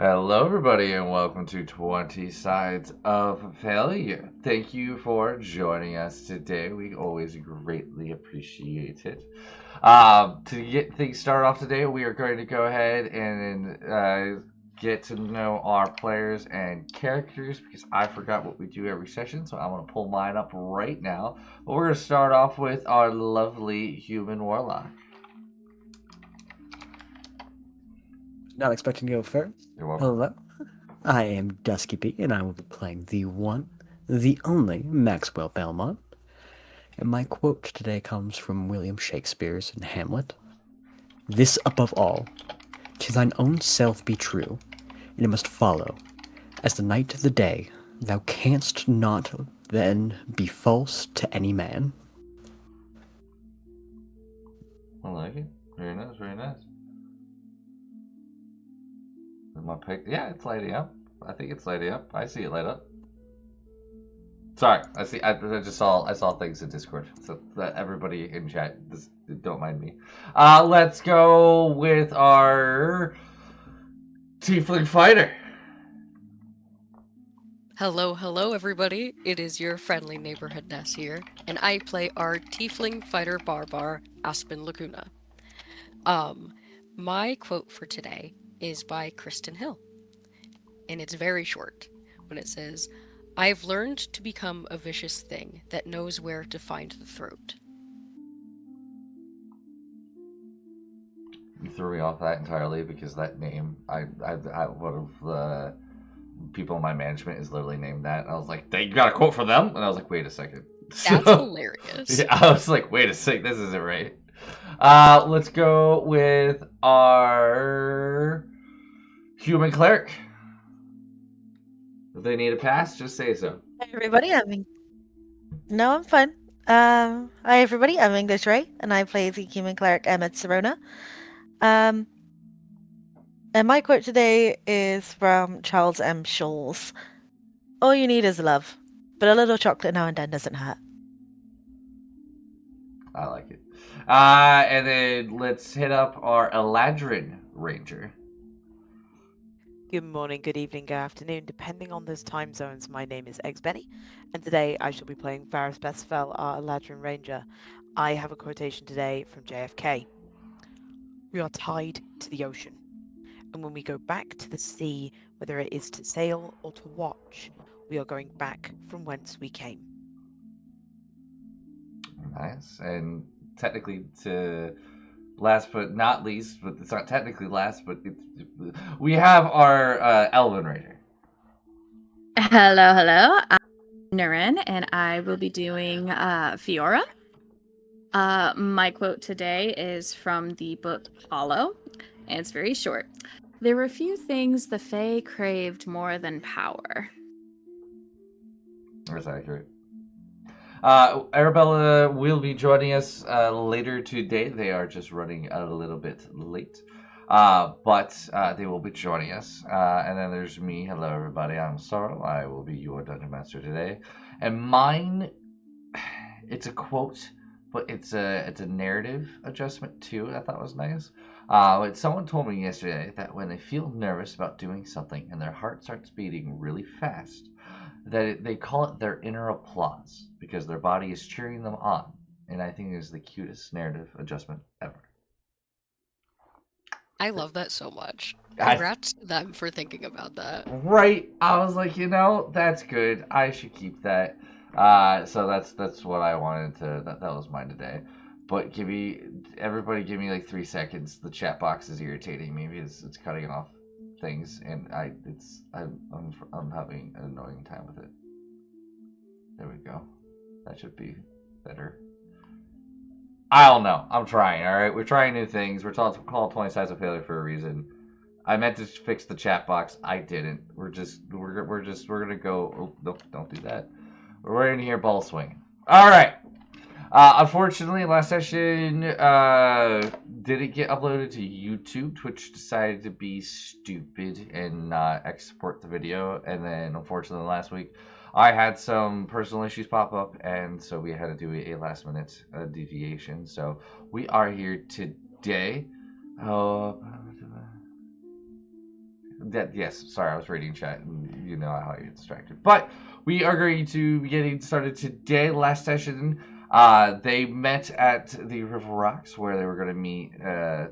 Hello, everybody, and welcome to 20 Sides of Failure. Thank you for joining us today. We always greatly appreciate it. To get things started off today, we are going to go ahead and get to know our players and characters because I forgot what we do every session, so I'm going to pull mine up right now. But we're going to start off with our lovely human warlock. Not expecting to go first. You're welcome. Hello, I am Dusky P, and I will be playing the one, the only Maxwell Belmont. And my quote today comes from William Shakespeare's in Hamlet. This above all, to thine own self be true, and it must follow, as the night to the day, thou canst not then be false to any man. I like it. Very nice, very nice. My pick, yeah, it's lighting up. I think it's lighting up. I see it light up. Sorry, I see. I just saw. I saw things in Discord. So that everybody in chat, don't mind me. Let's go with our Tiefling Fighter. Hello, everybody. It is your friendly neighborhood Ness here, and I play our Tiefling Fighter Barbar, Aspen Laguna. My quote for today is by Kristen Hill, and it's very short when it says, "I've learned to become a vicious thing that knows where to find the throat." You threw me off that entirely because that name, one of the people in my management is literally named that. And I was like, "You got a quote for them?" And I was like, "Wait a second." That's hilarious. Yeah, I was like, "Wait a second, this isn't right." Let's go with our human cleric. If they need a pass, just say so. Hi everybody, No, I'm fine. Hi everybody, I'm English Ray, and I play the human cleric Emmett Serona. And my quote today is from Charles M. Schulz. All you need is love, but a little chocolate now and then doesn't hurt. I like it. And then let's hit up our Eladrin Ranger. Good morning, good evening, good afternoon, depending on those time zones. My name is Eggs Benny, and today I shall be playing Varys Bestfell, our Eladrin Ranger. I have a quotation today from JFK. We are tied to the ocean, and when we go back to the sea, whether it is to sail or to watch, we are going back from whence we came. Nice. And technically to last but not least, but it's not technically last, but we have our Elven Raider. Hello. I'm Nurin, and I will be doing Fiora. My quote today is from the book Hollow, and it's very short. There were few things the Fae craved more than power. That's accurate. Arabella will be joining us later today. They are just running a little bit late. But they will be joining us. And then there's me. Hello, everybody. I'm Sorrow. I will be your Dungeon Master today. And mine, it's a quote, but it's a narrative adjustment too. I thought was nice. Someone told me yesterday that when they feel nervous about doing something and their heart starts beating really fast, that they call it their inner applause because their body is cheering them on. And I think it is the cutest narrative adjustment ever. I love that so much. Congrats to them for thinking about that. Right. I was like, that's good. I should keep that. So that's what I wanted to. That was mine today. But everybody give me like 3 seconds. The chat box is irritating me because it's cutting off things, and I'm having an annoying time with it. There we go. That should be better. I don't know. I'm trying. All right, we're trying new things. We're called 20 Sides of Failure for a reason. I meant to fix the chat box. I didn't. We're gonna go. Oh, nope, don't do that. We're in here ball swinging. All right. Unfortunately, last session didn't get uploaded to YouTube. Twitch decided to be stupid and not export the video. And then, unfortunately, last week, I had some personal issues pop up, and so we had to do a last-minute deviation. So we are here today. Yes, sorry, I was reading chat, and you know how I get distracted. But we are going to be getting started today. Last session, they met at the River Rocks, where they were going to meet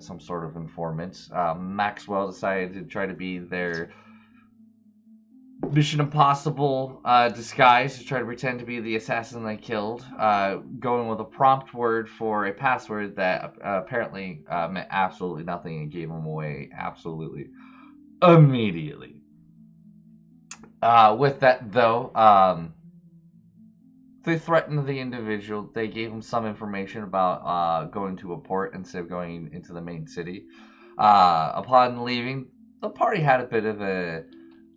some sort of informant. Maxwell decided to try to be their Mission Impossible disguise to try to pretend to be the assassin they killed, going with a prompt word for a password that apparently meant absolutely nothing and gave them away absolutely immediately. With that, though, they threatened the individual. They gave him some information about going to a port instead of going into the main city. Upon leaving, the party had a bit of a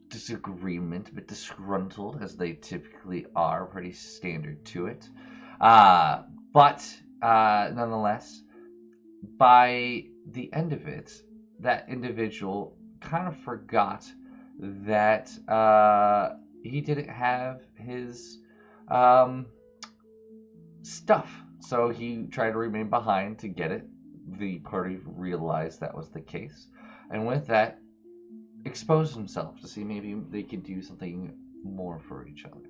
disagreement, a bit disgruntled, as they typically are, pretty standard to it. But nonetheless, by the end of it, that individual kind of forgot that he didn't have his stuff. So he tried to remain behind to get it. The party realized that was the case. And with that, expose himself to see maybe they could do something more for each other.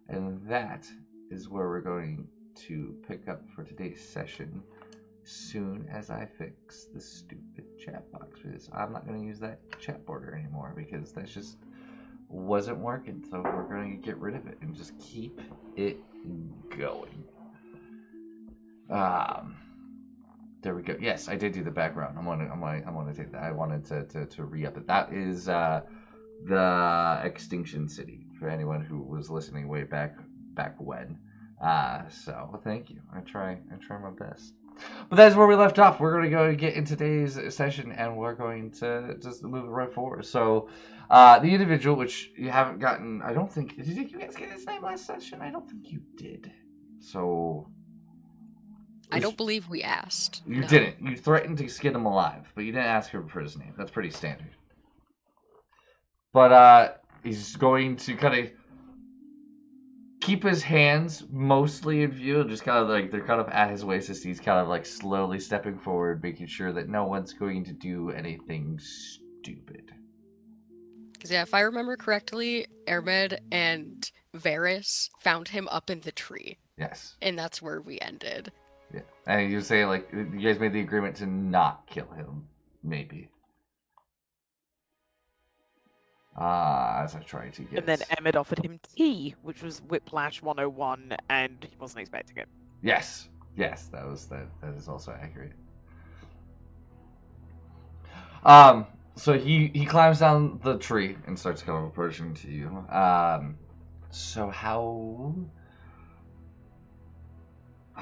And that is where we're going to pick up for today's session soon as I fix the stupid chat box, because I'm not going to use that chat border anymore because that just wasn't working. So we're going to get rid of it and just keep it going. There we go. Yes, I did do the background. I'm gonna take that. I wanted to re-up it. That is the Extinction City for anyone who was listening way back when. So thank you. I try my best. But that's where we left off. We're gonna go get in today's session, and we're going to just move it right forward. So the individual, which you haven't gotten, I don't think, did you guys get his name last session? I don't think you did. So I don't believe we asked. You no. didn't. You threatened to skin him alive, but you didn't ask him for his name. That's pretty standard. But he's going to kind of keep his hands mostly in view, just kind of like they're kind of at his waist as he's kind of like slowly stepping forward, making sure that no one's going to do anything stupid. Because yeah, if I remember correctly, Ermed and Varys found him up in the tree. Yes. And that's where we ended. Yeah. And you say, like, you guys made the agreement to not kill him, maybe. As I try to get... And then Emmett offered him tea, which was Whiplash 101, and he wasn't expecting it. Yes. Yes, that is also accurate. So he climbs down the tree and starts kind of approaching to you. So how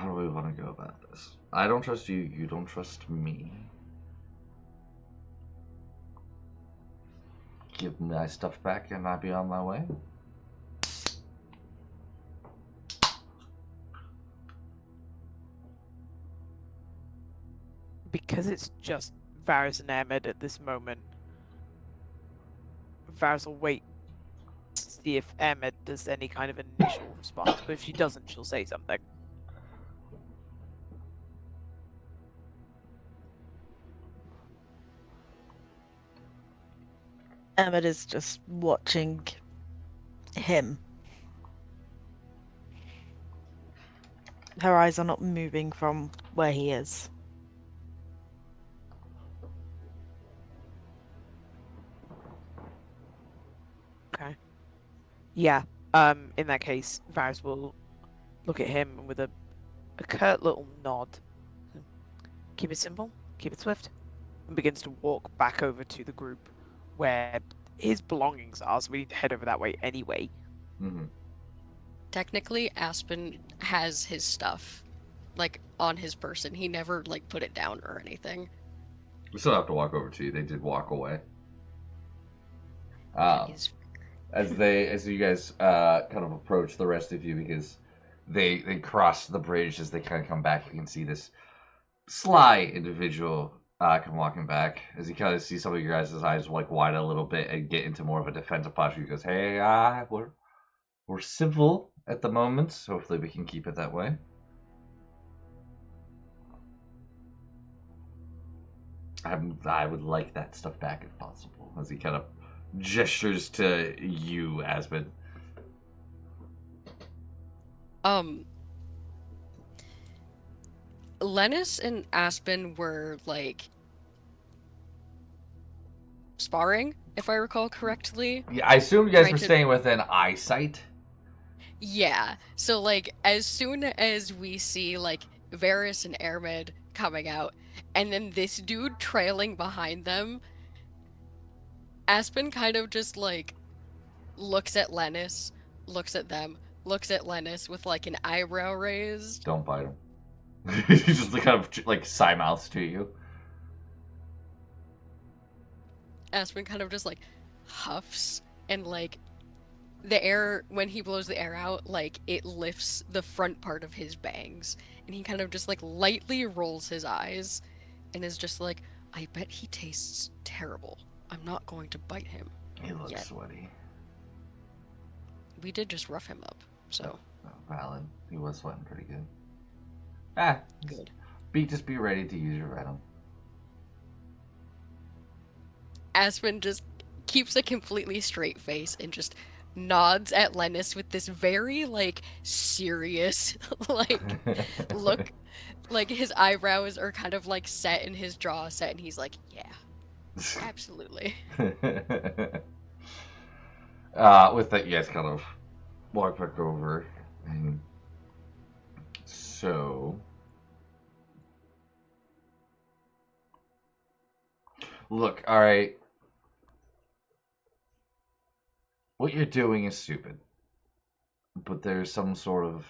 do we want to go about this? I don't trust you. You don't trust me. Give my stuff back and I'll be on my way. Because it's just Varys and Emmett at this moment, Varys will wait to see if Emmett does any kind of initial response, but if she doesn't, she'll say something. Emmett is just watching him. Her eyes are not moving from where he is. Okay. Yeah. In that case, Varys will look at him with a curt little nod. Keep it simple, keep it swift, and begins to walk back over to the group where his belongings are, so we need to head over that way anyway. Mm-hmm. Technically, Aspen has his stuff, like, on his person. He never, like, put it down or anything. We still have to walk over to you. They did walk away. He's- As you guys kind of approach the rest of you, because they cross the bridge as they kind of come back, you can see this sly individual come walking back as you kind of see some of your guys' eyes like widen a little bit and get into more of a defensive posture. He goes, "Hey, we're civil at the moment. So hopefully we can keep it that way." I would like that stuff back if possible. As he kind of gestures to you, Aspen. Lennis and Aspen were like sparring, if I recall correctly. Yeah, I assume you guys Trying were to- staying within eyesight. Yeah. So like as soon as we see like Varys and Airmed coming out, and then this dude trailing behind them, Aspen kind of just like looks at Lennis, looks at them, looks at Lennis with like an eyebrow raised. Don't bite him. He just kind of like side mouths to you. Aspen kind of just like huffs, and like the air, when he blows the air out, like it lifts the front part of his bangs, and he kind of just like lightly rolls his eyes and is just like, I bet he tastes terrible. I'm not going to bite him. He looks Yet. sweaty. We did just rough him up, so Oh, valid. He was sweating pretty good. Ah, good. just be ready to use your venom. Aspen just keeps a completely straight face and just nods at Lennis with this very like serious like look. Like his eyebrows are kind of like set and his jaw set, and he's like, yeah, absolutely. With that, you guys kind of walk back over, and so look, all right. What you're doing is stupid, but there's some sort of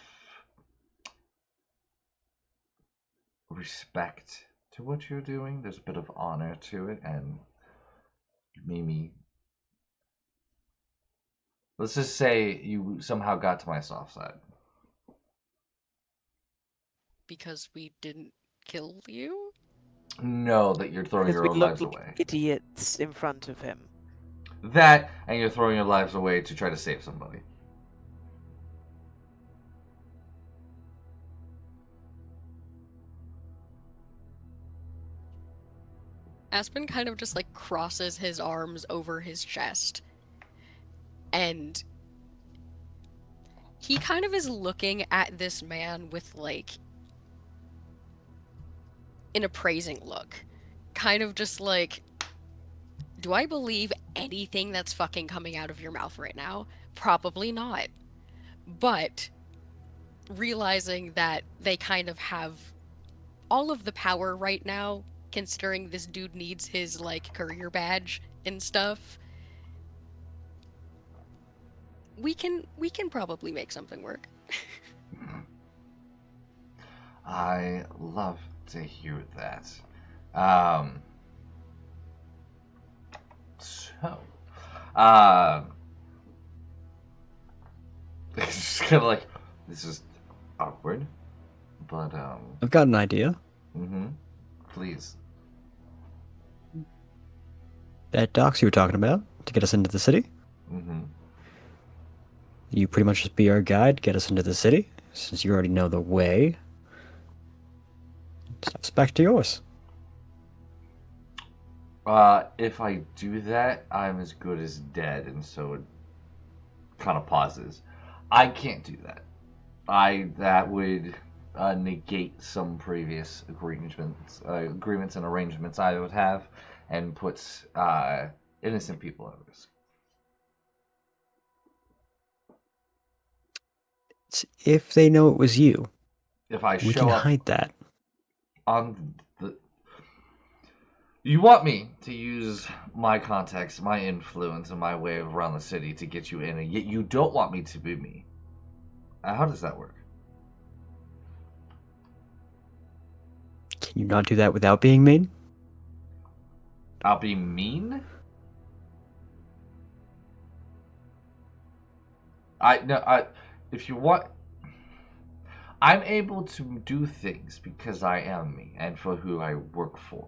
respect to what you're doing. There's a bit of honor to it, and Mimi, let's just say you somehow got to my soft side. Because we didn't kill you? No, that you're throwing Because your we own looked lives like away. idiots in front of him. That, and you're throwing your lives away to try to save somebody. Aspen kind of just like crosses his arms over his chest, and he kind of is looking at this man with like an appraising look. Kind of just like, do I believe anything that's fucking coming out of your mouth right now? Probably not. But realizing that they kind of have all of the power right now, considering this dude needs his like career badge and stuff, we can probably make something work. I love to hear that. So, it's just kind of like, this is awkward, but, I've got an idea. please. That docs you were talking about to get us into the city. You pretty much just be our guide, get us into the city, since you already know the way. Stuff's back to yours. If I do that, I'm as good as dead, and so it kind of pauses. I can't do that. That would negate some previous agreements and arrangements I would have, and puts innocent people at risk. If they know it was you, If I we show can up hide that. on the, you want me to use my contacts, my influence, and my way around the city to get you in, and yet you don't want me to be me. How does that work? Can you not do that without being mean? I'll be mean? If you want, I'm able to do things because I am me and for who I work for.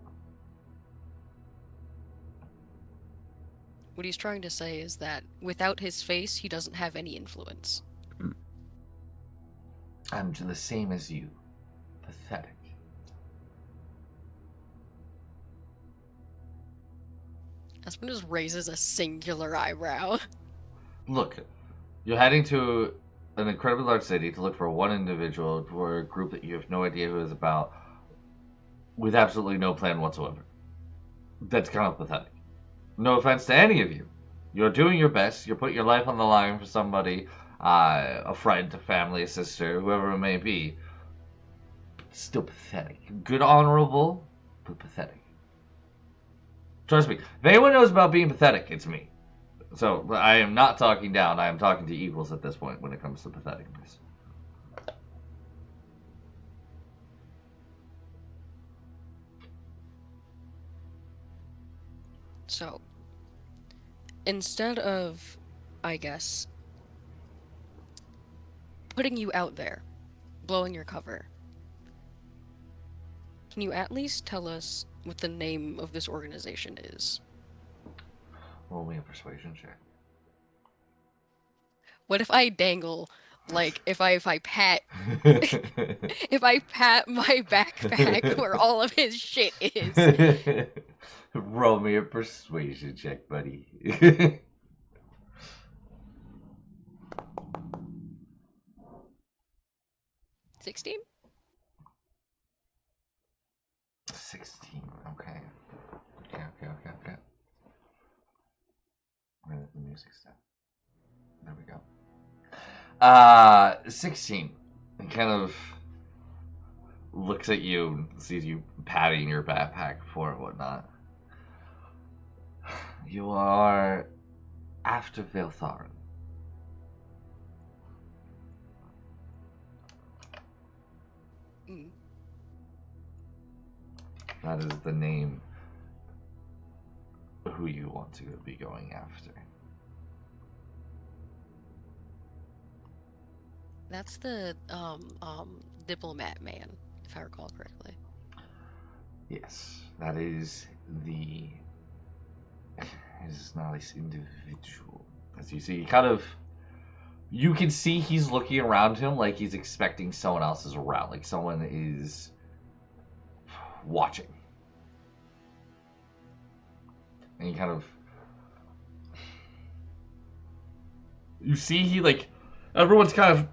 What he's trying to say is that without his face, he doesn't have any influence. I'm the same as you. Pathetic. Aspen just raises a singular eyebrow. Look, you're heading to an incredibly large city to look for one individual or a group that you have no idea who is about, with absolutely no plan whatsoever. That's kind of pathetic. No offense to any of you. You're doing your best. You're putting your life on the line for somebody, a friend, a family, a sister, whoever it may be. Still pathetic. Good, honorable, but pathetic. Trust me, if anyone knows about being pathetic, it's me. So I am not talking down. I am talking to equals at this point when it comes to patheticness. So, instead of, I guess, putting you out there, blowing your cover, can you at least tell us what the name of this organization is? Roll me a persuasion check. What if I dangle, like, if I pat if I pat my backpack where all of his shit is? Roll me a persuasion check, buddy. 16? 16. Okay. Okay. Where did the music stop? There we go. 16. And kind of looks at you and sees you patting your backpack for and whatnot. You are after Veltharin. Mm. That is the name who you want to be going after. That's the diplomat man, if I recall correctly. Yes, that is the. It's not this individual. As you see, you can see he's looking around him like he's expecting someone else is around, like someone is watching. And you see he everyone's kind of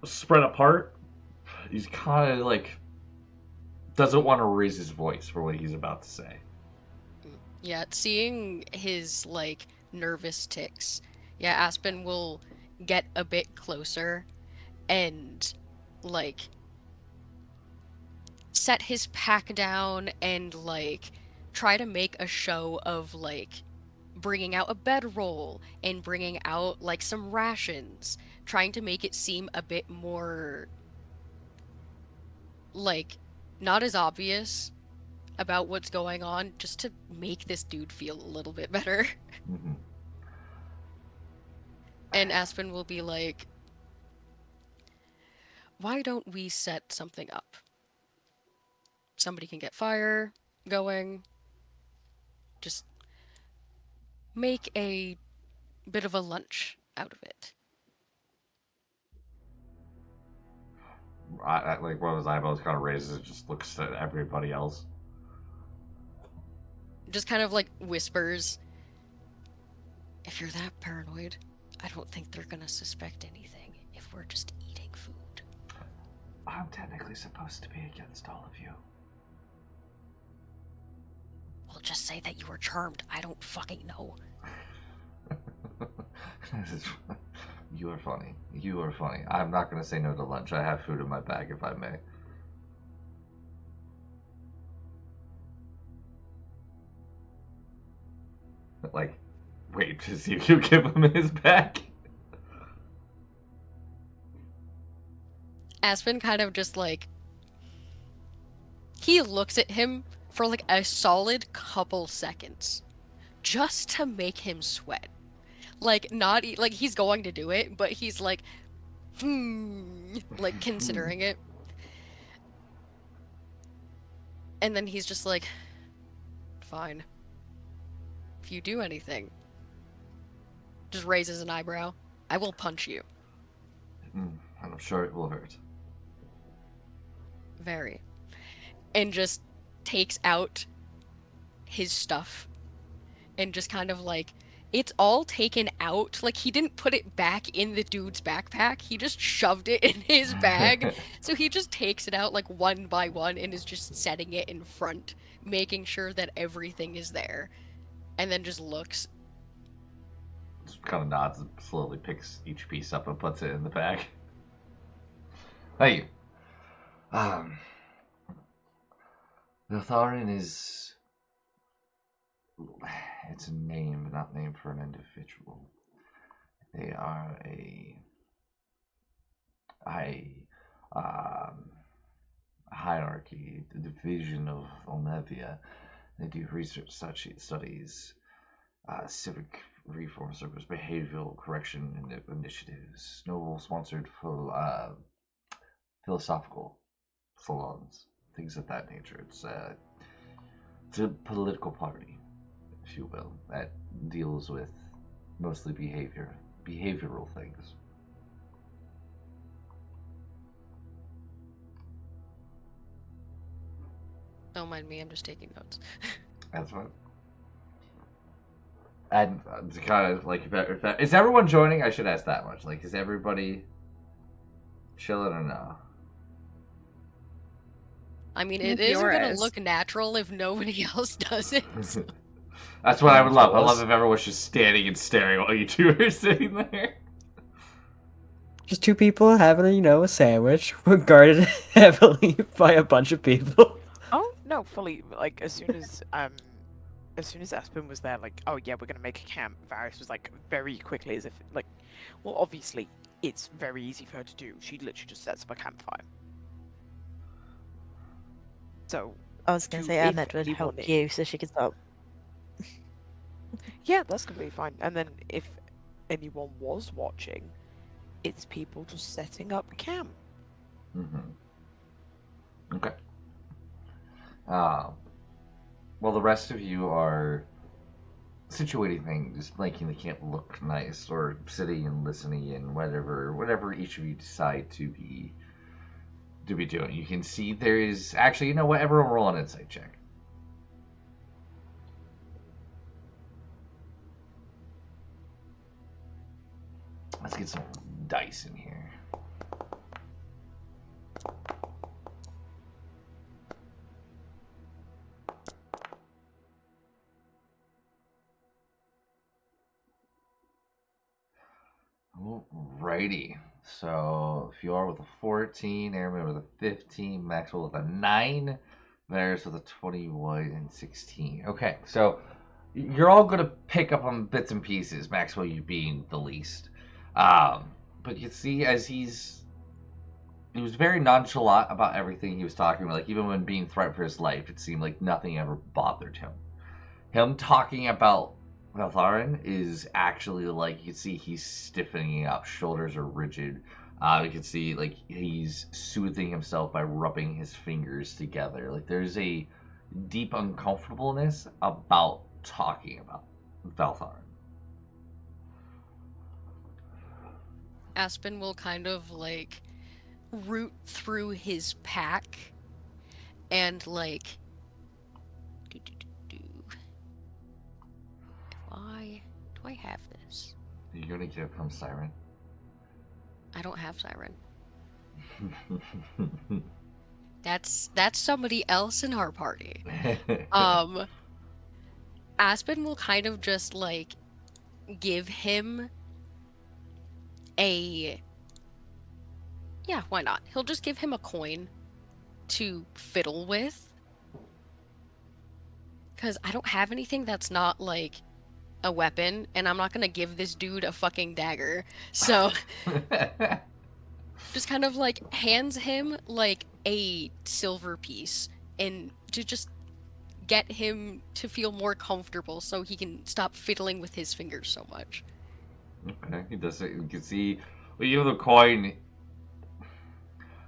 spread apart. He's kind of doesn't want to raise his voice for what he's about to say. Yeah, seeing his nervous ticks, yeah, Aspen will get a bit closer and set his pack down and try to make a show of bringing out a bedroll and bringing out some rations, trying to make it seem a bit more not as obvious about what's going on, just to make this dude feel a little bit better. Mm-hmm. And Aspen will be like, why don't we set something up? Somebody can get fire going. Just make a bit of a lunch out of it. One of his eyebrows kind of raises and just looks at everybody else. Just kind of whispers, if you're that paranoid, I don't think they're gonna suspect anything if we're just eating food. I'm technically supposed to be against all of you. Well, just say that you were charmed. I don't fucking know. You are funny. You are funny. I'm not going to say no to lunch. I have food in my bag, if I may. Wait to see if you give him his bag. Aspen kind of just he looks at him for a solid couple seconds just to make him sweat. Not he's going to do it, but he's considering it. And then he's just fine. If you do anything, just raises an eyebrow, I will punch you. I'm sure it will hurt. Very. And just takes out his stuff and just kind of like, it's all taken out. Like, he didn't put it back in the dude's backpack. He just shoved it in his bag. So he just takes it out like one by one and is just setting it in front, making sure that everything is there. And then just looks. Just kind of nods and slowly picks each piece up and puts it in the bag. Thank you. Altharin is... It's a name, but not named for an individual. They are a hierarchy, the division of Althea. They do research studies, civic reform service, behavioral correction initiatives, Noble-sponsored philosophical salons, things of that nature. It's a political party, if you will, that deals with mostly behavioral things. Don't mind me, I'm just taking notes. That's fine. And to kind of like, is everyone joining? I should ask that much. Like, is everybody chilling or no? I mean, it isn't gonna look natural if nobody else does it. So. That's what I would love. I love if everyone's just standing and staring while you two are sitting there. Just two people having, a sandwich, guarded heavily by a bunch of people. Oh no, fully. Like as soon as Aspen was there, like, oh yeah, we're gonna make a camp. Varys was like very quickly, as if like, well, obviously it's very easy for her to do. She literally just sets up a campfire. So I was gonna say Emmett would help you so she could stop. Yeah, that's completely fine. And then if anyone was watching, it's people just setting up camp. Mm-hmm. Okay. Well, the rest of you are situating things, just making the camp look nice, or sitting and listening, and whatever each of you decide to be doing. You can see there is actually, you know what? Everyone roll an insight check. Let's get some dice in here. Alrighty. So Fiora with a 14, Airman with a 15, Maxwell with a 9, Varys with a 21 and 16. Okay, so you're all going to pick up on bits and pieces, Maxwell, you being the least. But you see, as he was very nonchalant about everything he was talking about. Like, even when being threatened for his life, it seemed like nothing ever bothered him. Him talking about Altharin is actually, like, you can see he's stiffening up. Shoulders are rigid. You can see, like, he's soothing himself by rubbing his fingers together. Like, there's a deep uncomfortableness about talking about Altharin. Aspen will kind of, like, root through his pack and, like, do I have this? You're gonna give him Siren. I don't have Siren. That's somebody else in our party. Aspen will kind of just, like, give him yeah, why not? He'll just give him a coin to fiddle with. Because I don't have anything that's not, like, a weapon, and I'm not gonna give this dude a fucking dagger. So, just kind of, like, hands him, like, a silver piece, and to just get him to feel more comfortable so he can stop fiddling with his fingers so much. Okay, he does it. You can see, when you have the coin,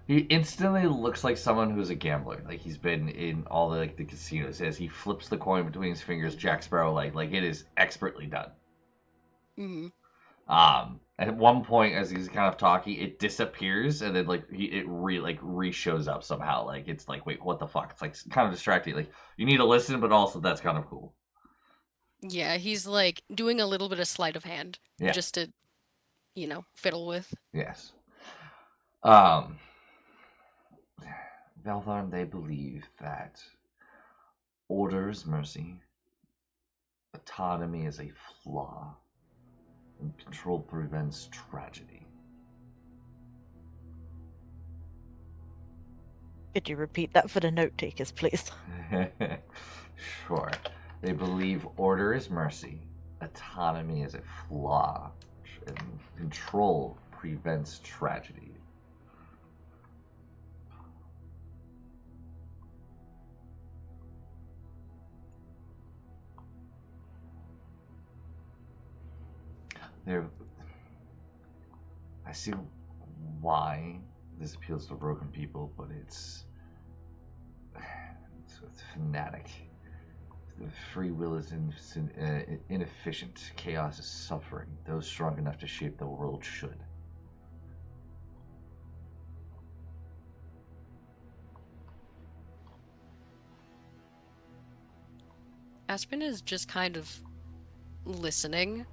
he instantly looks like someone who's a gambler. Like, he's been in all the casinos. As he flips the coin between his fingers, Jack Sparrow, like it is expertly done. Mm-hmm. At one point, as he's kind of talking, it disappears, and then it re-shows up somehow. Like, it's like, wait, what the fuck? It's like kind of distracting. Like, you need to listen, but also that's kind of cool. Yeah, he's like doing a little bit of sleight of hand Yeah. just to, fiddle with. Yes. Velvarn, they believe that order is mercy, autonomy is a flaw, and control prevents tragedy. Could you repeat that for the note takers, please? Sure. They believe order is mercy, autonomy is a flaw, and control prevents tragedy. They're, I see why this appeals to broken people, but it's fanatic. The free will is inefficient. Chaos is suffering. Those strong enough to shape the world should. Aspen is just kind of listening.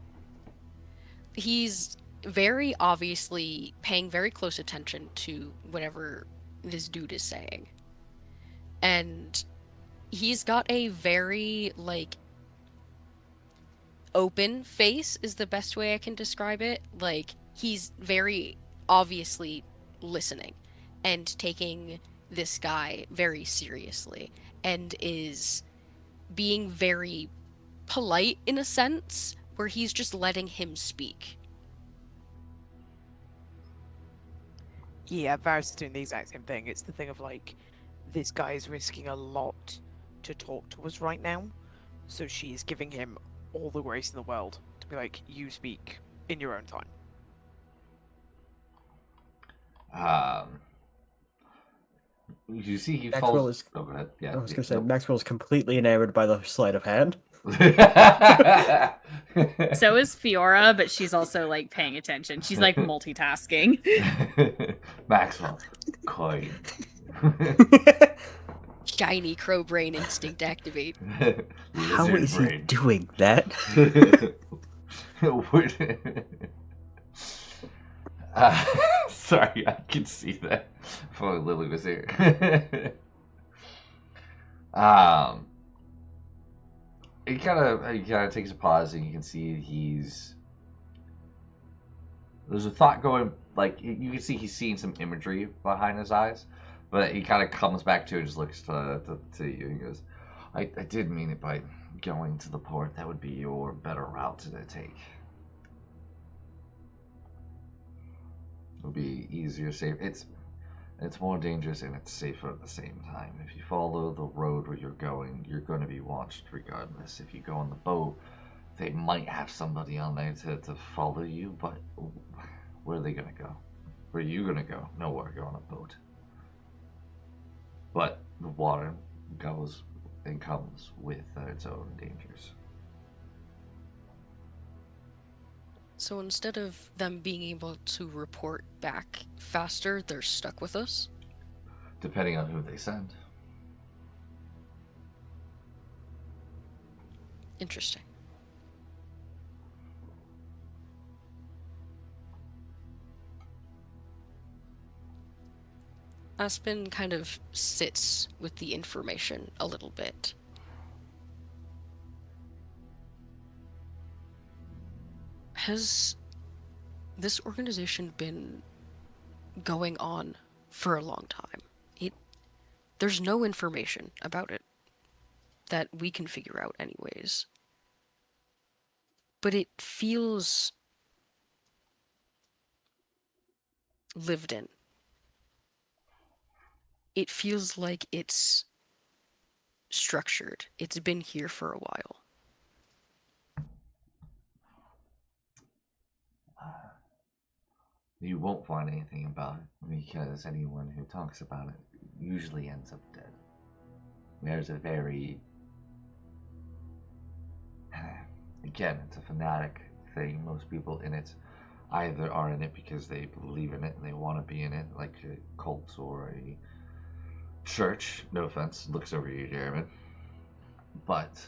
He's very obviously paying very close attention to whatever this dude is saying. And he's got a very, like, open face is the best way I can describe it. Like, he's very obviously listening and taking this guy very seriously and is being very polite in a sense where he's just letting him speak. Yeah, Varys is doing the exact same thing. It's the thing of like, this guy is risking a lot to talk to us right now, so she's giving him all the grace in the world to be like, you speak in your own time. You see, he Maxwell falls. is. Oh, go ahead. Yeah. I was going to say, nope. Maxwell's completely enamored by the sleight of hand. So is Fiora, but she's also like paying attention. She's like multitasking. Maxwell, coin. Shiny crow brain instinct activate. How Lizard is brain. he doing that? Sorry, I can see that. If only Lily was here. He kind of takes a pause, and you can see there's a thought going. Like you can see, he's seeing some imagery behind his eyes, but he kind of comes back to it, and just looks to you. And he goes, "I did mean it by going to the port. That would be your better route to take. It would be easier, safer. It's more dangerous and it's safer at the same time. If you follow the road where you're going to be watched regardless. If you go on the boat, they might have somebody on there to follow you, but where are they gonna go? Where are you gonna go? Nowhere. You're on a boat. But the water goes and comes with its own dangers. So instead of them being able to report back faster, they're stuck with us? Depending on who they send. Interesting. Aspen kind of sits with the information a little bit. Has this organization been going on for a long time? There's no information about it that we can figure out anyways. But it feels lived in. It feels like it's structured. It's been here for a while. You won't find anything about it because anyone who talks about it usually ends up dead. There's a very... Again, it's a fanatic thing. Most people in it either are in it because they believe in it and they want to be in it, like a cult or a church. No offense, looks over you, Jeremy. But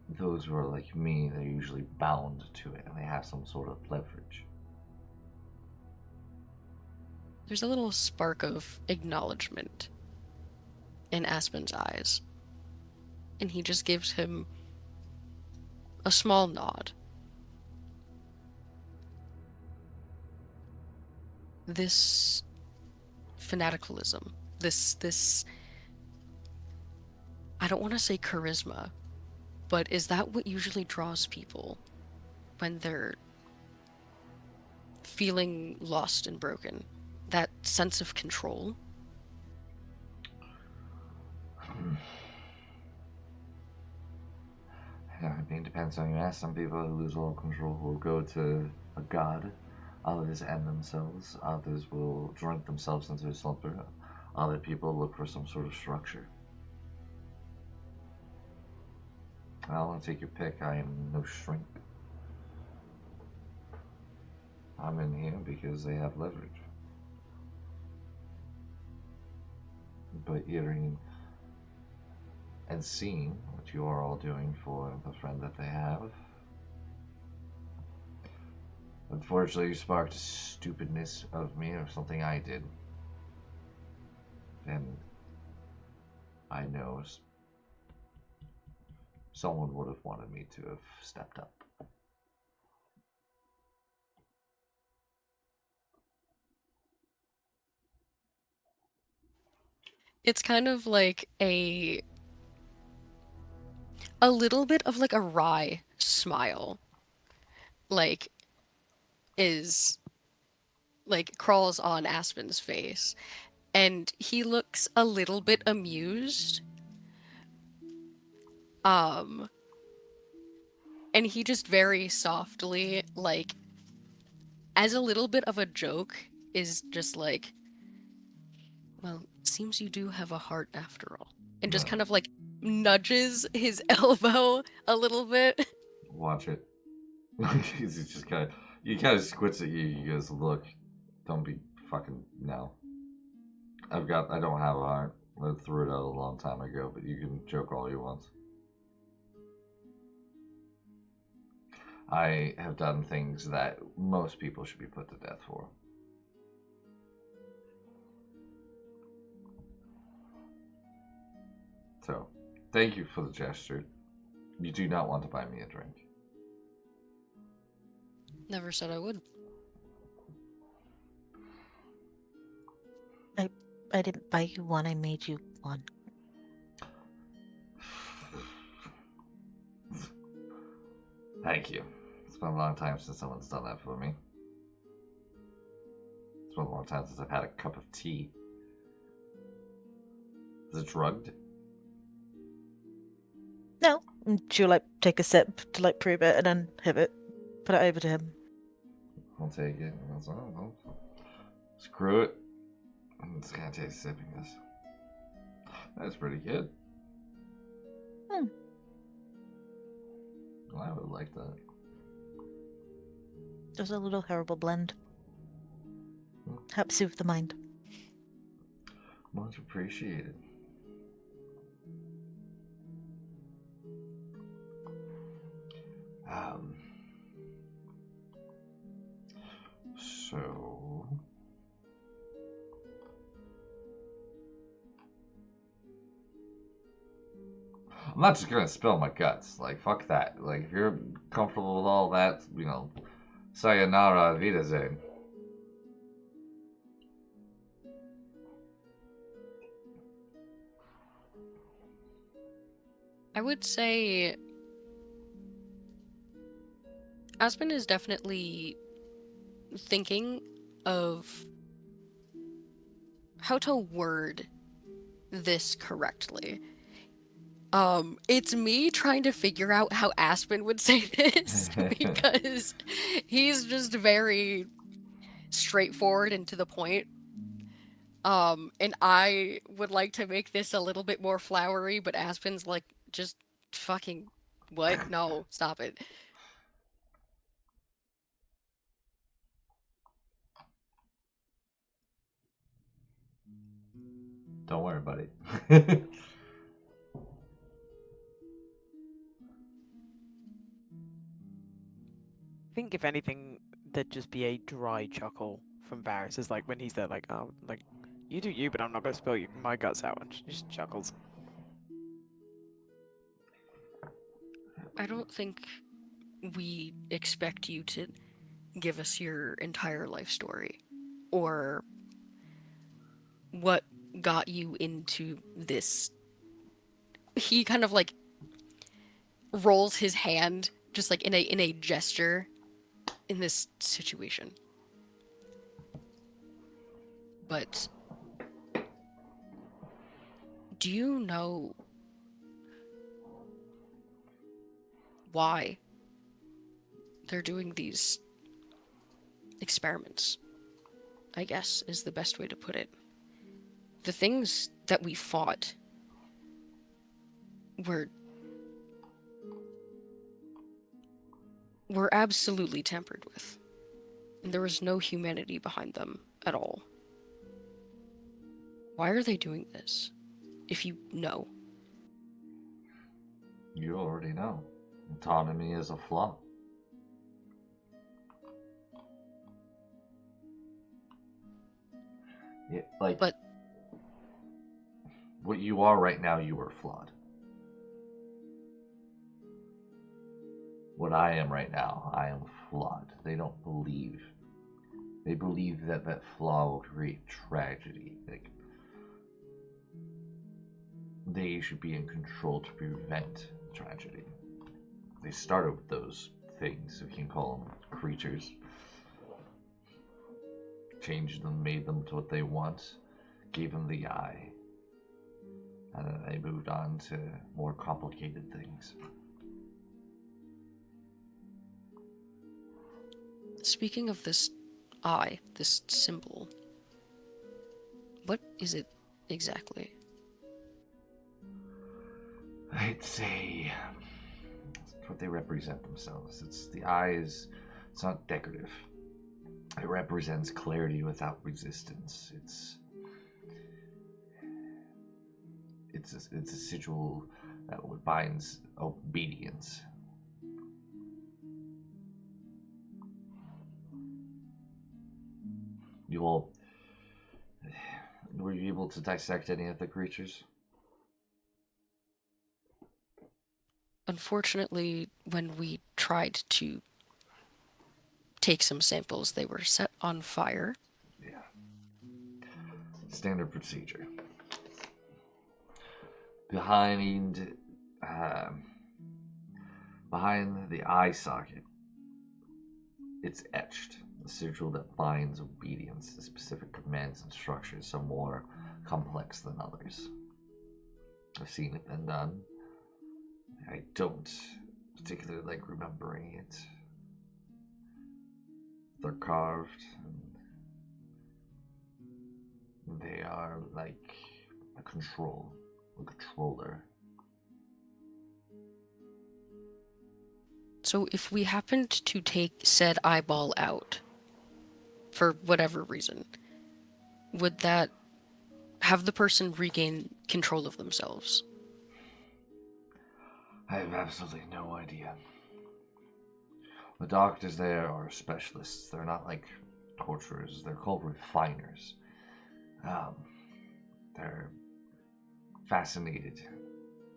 those who are like me, they're usually bound to it and they have some sort of leverage. There's a little spark of acknowledgement in Aspen's eyes, and he just gives him a small nod. This fanaticalism, this I don't want to say charisma, but is that what usually draws people when they're feeling lost and broken? That sense of control? Yeah, I mean, it depends on you ask. Some people who lose all control will go to a god. Others end themselves. Others will drink themselves into a slumber. Other people look for some sort of structure. I'll take your pick. I am no shrink. I'm in here because they have leverage. But hearing and seeing what you are all doing for the friend that they have, unfortunately, you sparked a stupidness of me or something I did. And I know someone would have wanted me to have stepped up. It's kind of like a little bit of like a wry smile. Like is like crawls on Aspen's face, and he looks a little bit amused. Um and he just very softly, like as a little bit of a joke, is just like, well, seems you do have a heart after all. And just kind of like nudges his elbow a little bit. Watch it. He's just kind of, he kind of squints at you. He goes, "Look, don't be fucking no. I don't have a heart. I threw it out a long time ago, but you can joke all you want. I have done things that most people should be put to death for. So, thank you for the gesture. You do not want to buy me a drink." Never said I would. I didn't buy you one, I made you one. Thank you. It's been a long time since someone's done that for me. It's been a long time since I've had a cup of tea. Is it drugged? No. And she'll like take a sip to like prove it and then hit it. Put it over to him. I'll take it. That's all. Screw it. I'm just gonna taste sipping this. That's pretty good. Hmm. Well, I would like that. There's a little herbal blend. Hmm. Helps soothe the mind. Much appreciated. So I'm not just gonna spill my guts. Like, fuck that. Like, if you're comfortable with all that, sayonara, wiedersehen. I would say Aspen is definitely thinking of how to word this correctly. It's me trying to figure out how Aspen would say this because he's just very straightforward and to the point. And I would like to make this a little bit more flowery, but Aspen's like, just fucking what? No, stop it. Don't worry, buddy. think if anything, there'd just be a dry chuckle from Varys. Is like when he's there, like, oh, like, you do you, but I'm not gonna spill my guts out, and she just chuckles. I don't think we expect you to give us your entire life story or what got you into this. He kind of like rolls his hand just like in a gesture in this situation. But do you know why they're doing these experiments? I guess is the best way to put it. The things that we fought were absolutely tampered with. And there was no humanity behind them at all. Why are they doing this? If you know. You already know. Autonomy is a flaw. Yeah, like, But what you are right now, you are flawed. What I am right now, I am flawed. They don't believe. They believe that that flaw will create tragedy. Like, they should be in control to prevent tragedy. They started with those things, if you can call them creatures. Changed them, made them to what they want, gave them the eye. And then they moved on to more complicated things. speaking of this eye, this symbol, what is it exactly? It's what they represent themselves. It's the eyes. It's not decorative. It represents clarity without resistance. It's a sigil that binds obedience. Were you able to dissect any of the creatures? Unfortunately, when we tried to take some samples, they were set on fire. Yeah. Standard procedure. Behind the eye socket, it's etched. A sigil that binds obedience to specific commands and structures, some more complex than others. I've seen it been done. I don't particularly like remembering it. They're carved, and they are like a controller. So if we happened to take said eyeball out, for whatever reason, would that have the person regain control of themselves? I have absolutely no idea. The doctors there are specialists. They're not like torturers. They're called refiners. They're fascinated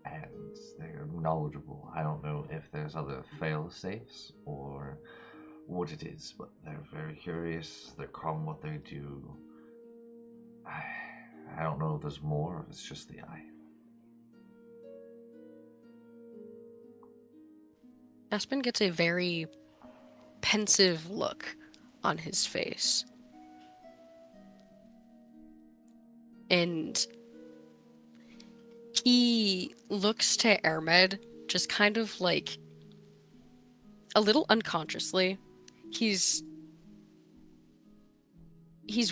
and they're knowledgeable. I don't know if there's other fail-safes or what it is, but they're very curious. They're calm what they do. I don't know if there's more, or if it's just the eye. Aspen gets a very pensive look on his face. And he looks to Ermed just kind of like a little unconsciously. He's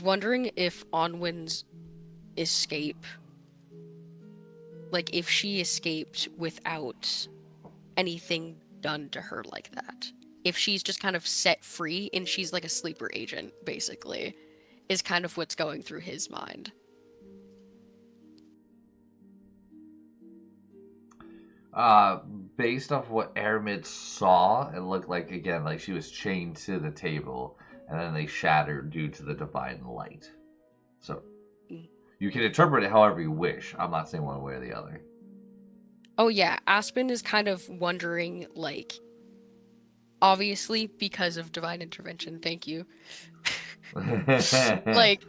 wondering if Onwin's escape, like if she escaped without anything done to her like that. If she's just kind of set free and she's like a sleeper agent, basically, is kind of what's going through his mind. based off what Aramid saw, it looked like, again, like she was chained to the table, and then they shattered due to the divine light. So, you can interpret it however you wish. I'm not saying one way or the other. Oh yeah, Aspen is kind of wondering, like, obviously because of divine intervention, thank you. Like,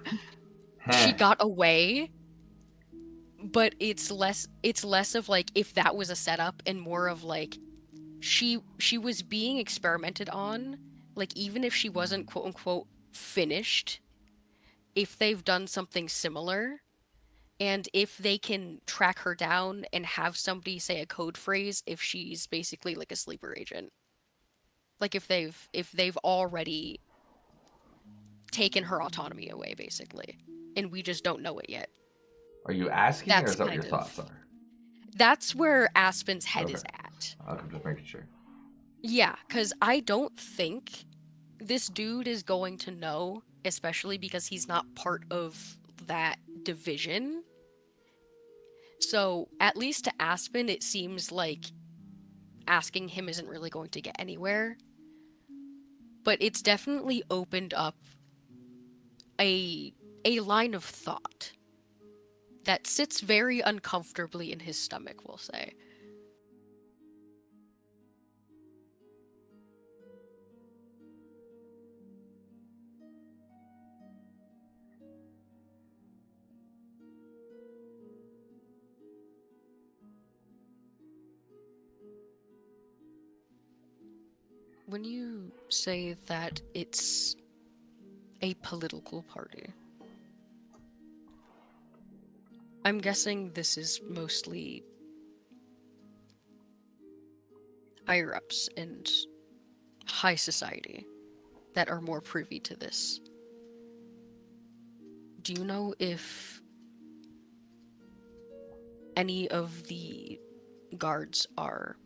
she got away, but it's less of like if that was a setup and more of like she was being experimented on, like even if she wasn't quote unquote finished, if they've done something similar, and if they can track her down and have somebody say a code phrase if she's basically like a sleeper agent. Like if they've already taken her autonomy away basically, and we just don't know it yet. Are you asking, or That's is that what your kind thoughts of- are? That's where Aspen's head is Okay. at. I'm just making sure. Yeah, because I don't think this dude is going to know, especially because he's not part of that division. So, at least to Aspen, it seems like asking him isn't really going to get anywhere. But it's definitely opened up a line of thought that sits very uncomfortably in his stomach, we'll say. When you say that it's a political party, I'm guessing this is mostly higher-ups and high society that are more privy to this. Do you know if any of the guards are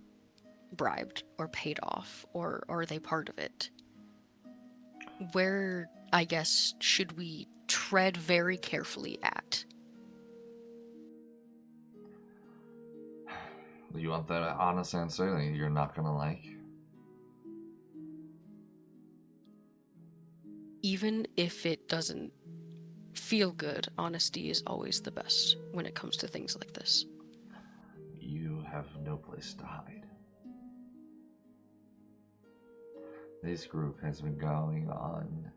bribed or paid off, or are they part of it? Where, I guess, should we tread very carefully at? You want that honest answer that you're not gonna like? Even if it doesn't feel good, honesty is always the best when it comes to things like this. You have no place to hide. This group has been going on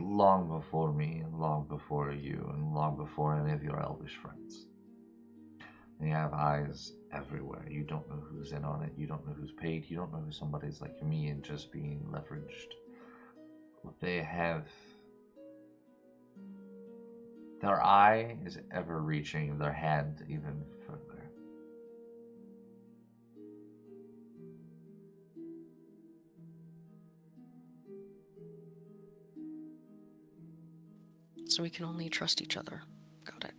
long before me, and long before you, and long before any of your elvish friends. They have eyes everywhere. You don't know who's in on it. You don't know who's paid. You don't know who somebody's like me and just being leveraged. They have... Their eye is ever reaching, their hand even further. So we can only trust each other. Got it.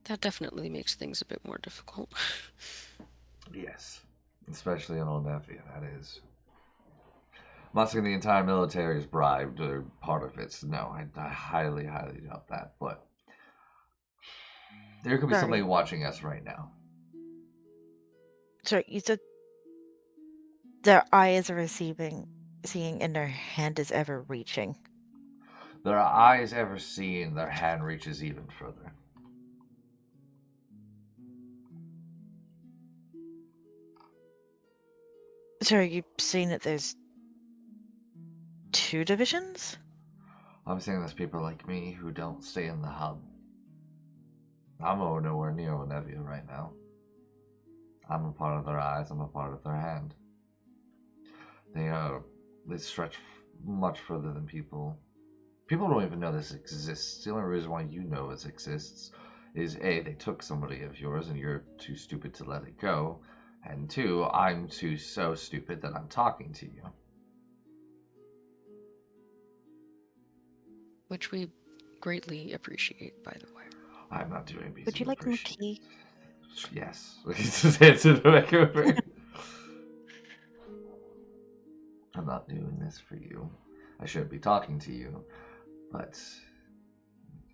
That definitely makes things a bit more difficult. Yes. Especially in old Althea, that is. I'm not saying the entire military is bribed or part of it. So no, I highly, highly doubt that. But there could be Sorry. somebody watching us right now. Sorry, you said their eye is seeing, and their hand is ever reaching. Their eyes ever seen, their hand reaches even further. So are you saying that there's two divisions? I'm saying there's people like me who don't stay in the hub. I'm nowhere near Olivia right now. I'm a part of their eyes, I'm a part of their hand. They stretch much further than people. People don't even know this exists. The only reason why you know it exists is A, they took somebody of yours and you're too stupid to let it go. And 2, I'm so stupid that I'm talking to you. Which we greatly appreciate, by the way. I'm not doing anything. Would you like more tea? Yes. Just answer the back over. I'm not doing this for you. I should be talking to you. But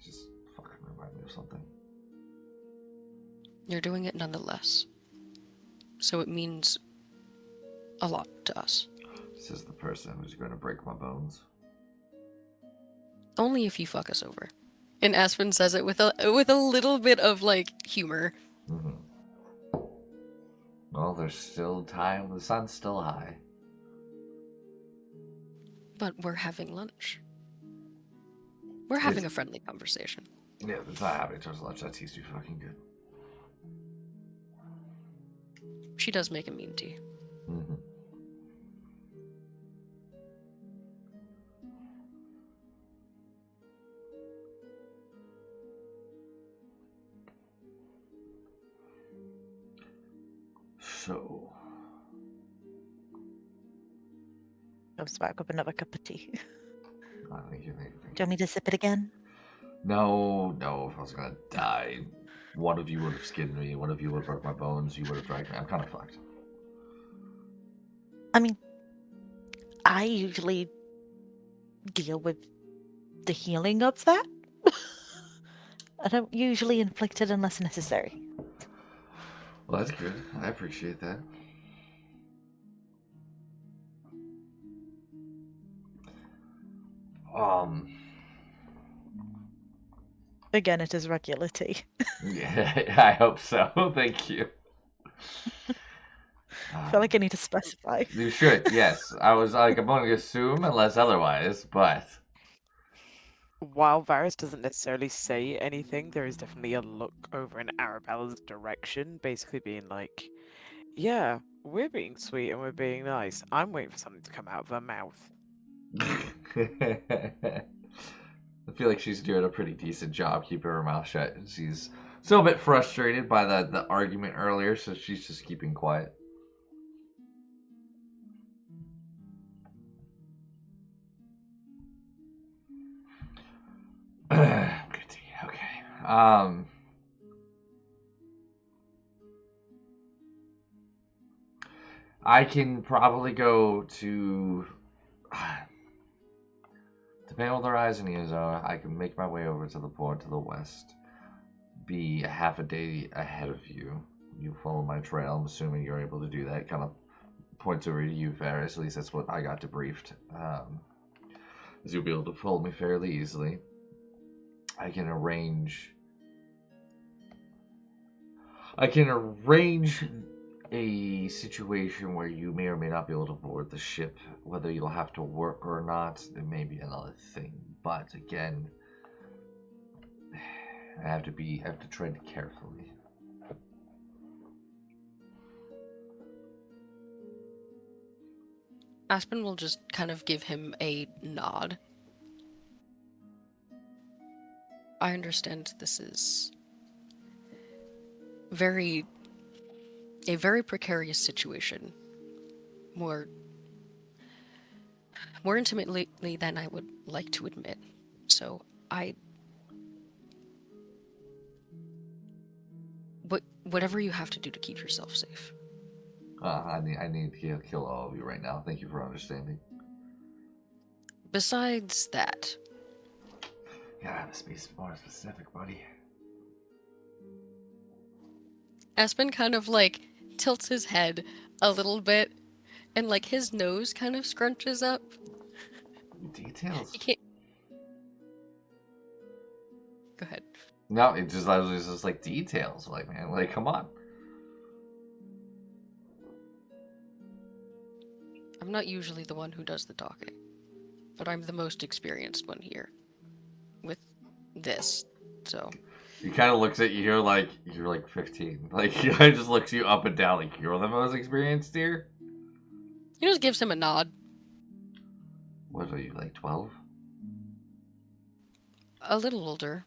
just fucking remind me of something. You're doing it nonetheless. So it means a lot to us. This is the person who's going to break my bones. Only if you fuck us over. And Aspen says it with a little bit of like humor. Mm-hmm. Well, there's still time. The sun's still high. But we're having lunch. We're having a friendly conversation. Yeah, it's not happening towards lunch. That tea's too fucking good. She does make a mean tea. Mm-hmm. So, I'll spark up another cup of tea. I think you Do you want me to sip it again? No, if I was gonna die, one of you would have skinned me, one of you would have broke my bones, you would have dragged me. I'm kind of fucked. I mean, I usually deal with the healing of that. I don't usually inflict it unless necessary. Well, that's good. I appreciate that. Again, it is regular tea. Yeah, I hope so. Thank you. I feel like I need to specify. You should, yes. I was like, I'm going to assume unless otherwise, but... While Varys doesn't necessarily say anything, there is definitely a look over in Arabella's direction, basically being like, yeah, we're being sweet and we're being nice. I'm waiting for something to come out of her mouth. I feel like she's doing a pretty decent job keeping her mouth shut. She's still a bit frustrated by the argument earlier, so she's just keeping quiet. Good tea. Okay. I can probably go to. Depending on the horizon is, I can make my way over to the port to the west. Be half a day ahead of you. You follow my trail. I'm assuming you're able to do that. Kind of points over to you, Ferris. At least that's what I got debriefed. As you'll be able to follow me fairly easily. I can arrange a situation where you may or may not be able to board the ship. Whether you'll have to work or not, it may be another thing. But again, I have to tread carefully. Aspen will just kind of give him a nod. I understand this is a very precarious situation. More intimately than I would like to admit. So whatever you have to do to keep yourself safe. I need to kill all of you right now. Thank you for understanding. Besides that, Yeah, this be more specific, buddy. Aspen kind of like tilts his head a little bit, and like his nose kind of scrunches up. Details. He can't. Go ahead. No, I was just like details. Like, man, like, come on. I'm not usually the one who does the talking, but I'm the most experienced one here with this, so. He kind of looks at you like you're like 15. Like, he kind of just looks you up and down like you're the most experienced here. He just gives him a nod. What are you, like 12? A little older.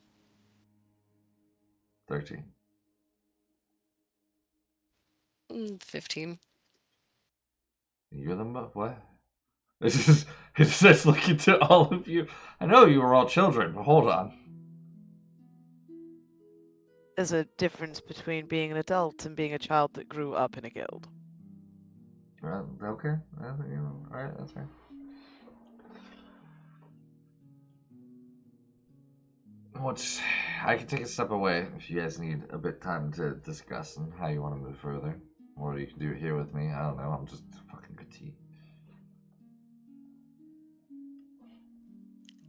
13. 15. You're the what? It's just looking to all of you. I know you were all children, but hold on. There's a difference between being an adult and being a child that grew up in a guild. Okay. Alright, that's fair. Which I can take a step away if you guys need a bit time to discuss and how you want to move further, or you can do it here with me. I don't know. I'm just fucking petite.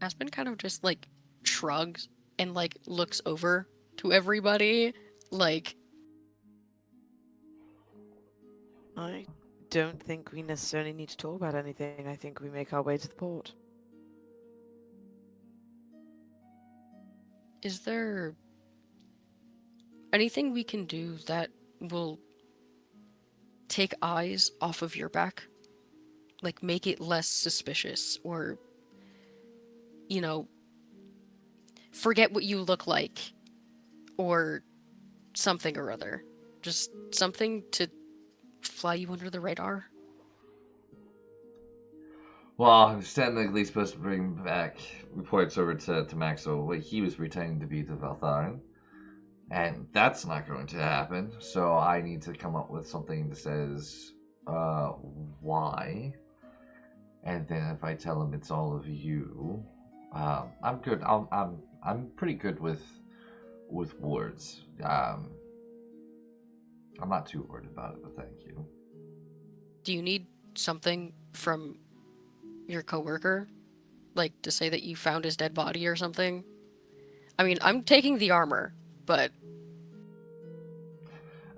Aspen kind of just like shrugs and like looks over to everybody, like, I don't think we necessarily need to talk about anything. I think we make our way to the port. is there anything we can do that will take eyes off of your back? Like, make it less suspicious, or, you know, forget what you look like, or something or other. Just something to fly you under the radar. Well, I'm technically supposed to bring back reports over to Maxwell what he was pretending to be to Valtharin. And that's not going to happen. So I need to come up with something that says why. And then if I tell him it's all of you, I'm good. I'm pretty good with words. I'm not too worried about it, but thank you. Do you need something from your coworker? Like, to say that you found his dead body or something? I mean, I'm taking the armor, but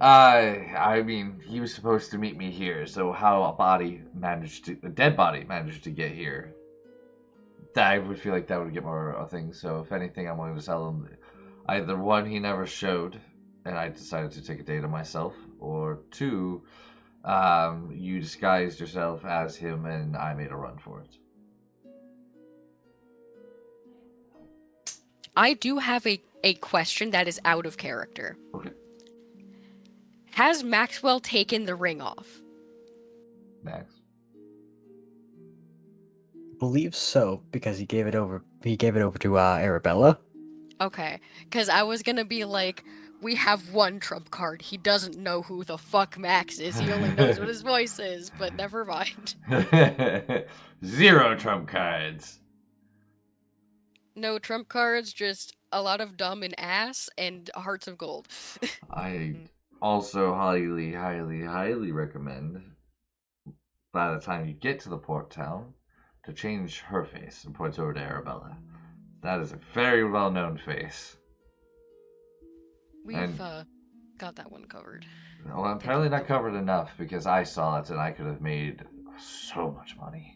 I mean, he was supposed to meet me here, so how a dead body managed to get here, I would feel like that would get more a thing. So if anything, I'm going to tell him either one, he never showed, and I decided to take a day to myself, or two, you disguised yourself as him and I made a run for it. I do have a question that is out of character. Okay. Has Maxwell taken the ring off? Max. Believe so, because he gave it over. He gave it over to Arabella. Okay, because I was gonna be like, we have one trump card. He doesn't know who the fuck Max is. He only knows what his voice is, but never mind. 0 trump cards. No trump cards, just a lot of dumb and ass and hearts of gold. I also highly, highly, highly recommend, by the time you get to the port town, to change her face and point over to Arabella. That is a very well-known face. We've got that one covered. Well, apparently not covered enough, because I saw it and I could have made so much money.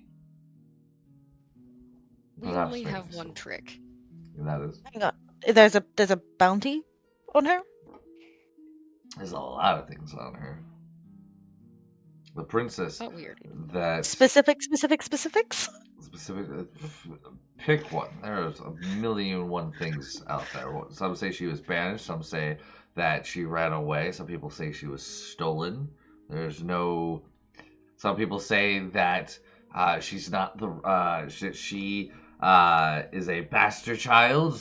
We But I was only thinking have one so. trick. And that is, Hang on. There's a bounty on her? there's a lot of things on her. The princess Not weird. that Specifics? specific. Pick one. There's a million and one things out there. Some say she was banished. Some say that she ran away. Some people say she was stolen. There's no. Some people say that she's not the. She is a bastard child.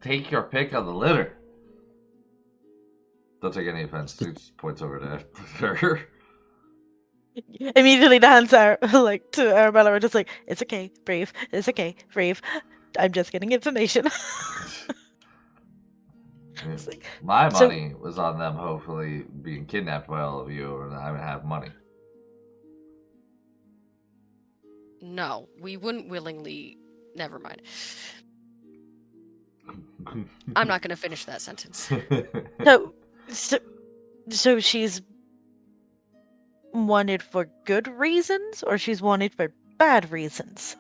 Take your pick on the litter. Don't take any offense. He just points over to her. Immediately the hands are like to Arabella are just like, it's okay, brave. It's okay, brave. I'm just getting information. It's like, My so- money was on them hopefully being kidnapped by all of you, and I would have money. No, we wouldn't willingly. Never mind. I'm not gonna finish that sentence. so she's wanted for good reasons, or she's wanted for bad reasons?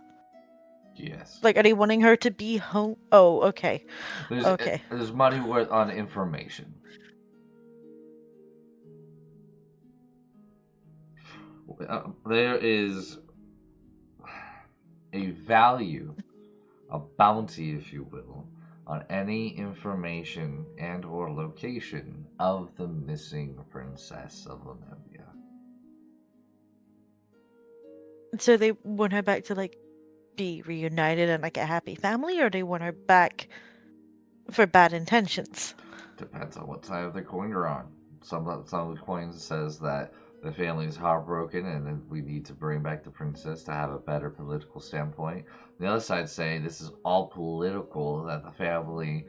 Yes. Like, are they wanting her to be home? Oh, okay. There's, okay. There's money worth on information. There is a value, a bounty, if you will, on any information and or location of the missing princess of Olympia. So they want her back to like be reunited and like a happy family, or they want her back for bad intentions? Depends on what side of the coin you're on. Some of the coins says that the family is heartbroken, and then we need to bring back the princess to have a better political standpoint. The other side saying this is all political, that the family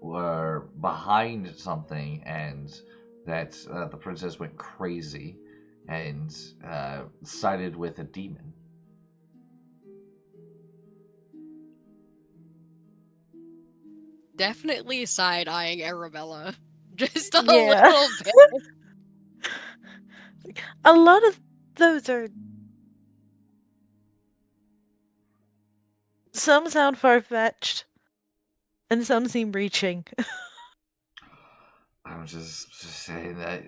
were behind something, and that the princess went crazy and sided with a demon. Definitely side-eyeing Arabella. Just a Yeah. little bit. A lot of those are. Some sound far fetched, and some seem reaching. I'm just saying that,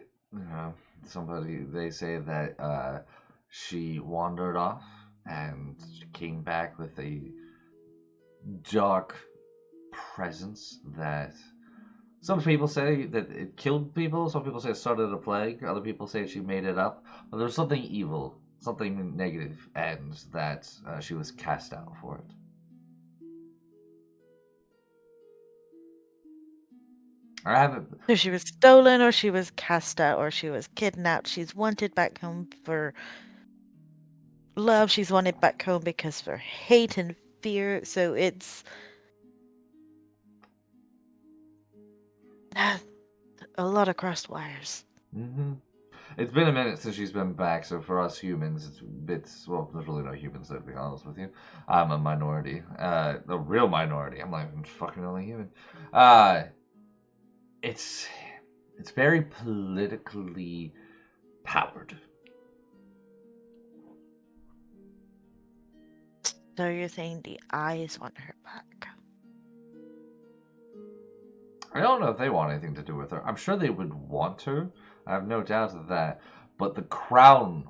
somebody, they say that she wandered off and came back with a dark presence that some people say that it killed people, some people say it started a plague, other people say she made it up, but there's something evil, something negative, and that she was cast out for it. I haven't. So she was stolen, or she was cast out, or she was kidnapped. She's wanted back home for love. She's wanted back home because for hate and fear. So it's a lot of crossed wires. Mm-hmm. It's been a minute since she's been back, so for us humans, well, there's really no humans there, to be honest with you. I'm a minority, a real minority. I'm not even fucking only human. It's very politically powered. So you're saying the eyes want her back? I don't know if they want anything to do with her. I'm sure they would want her. I have no doubt of that. But the crown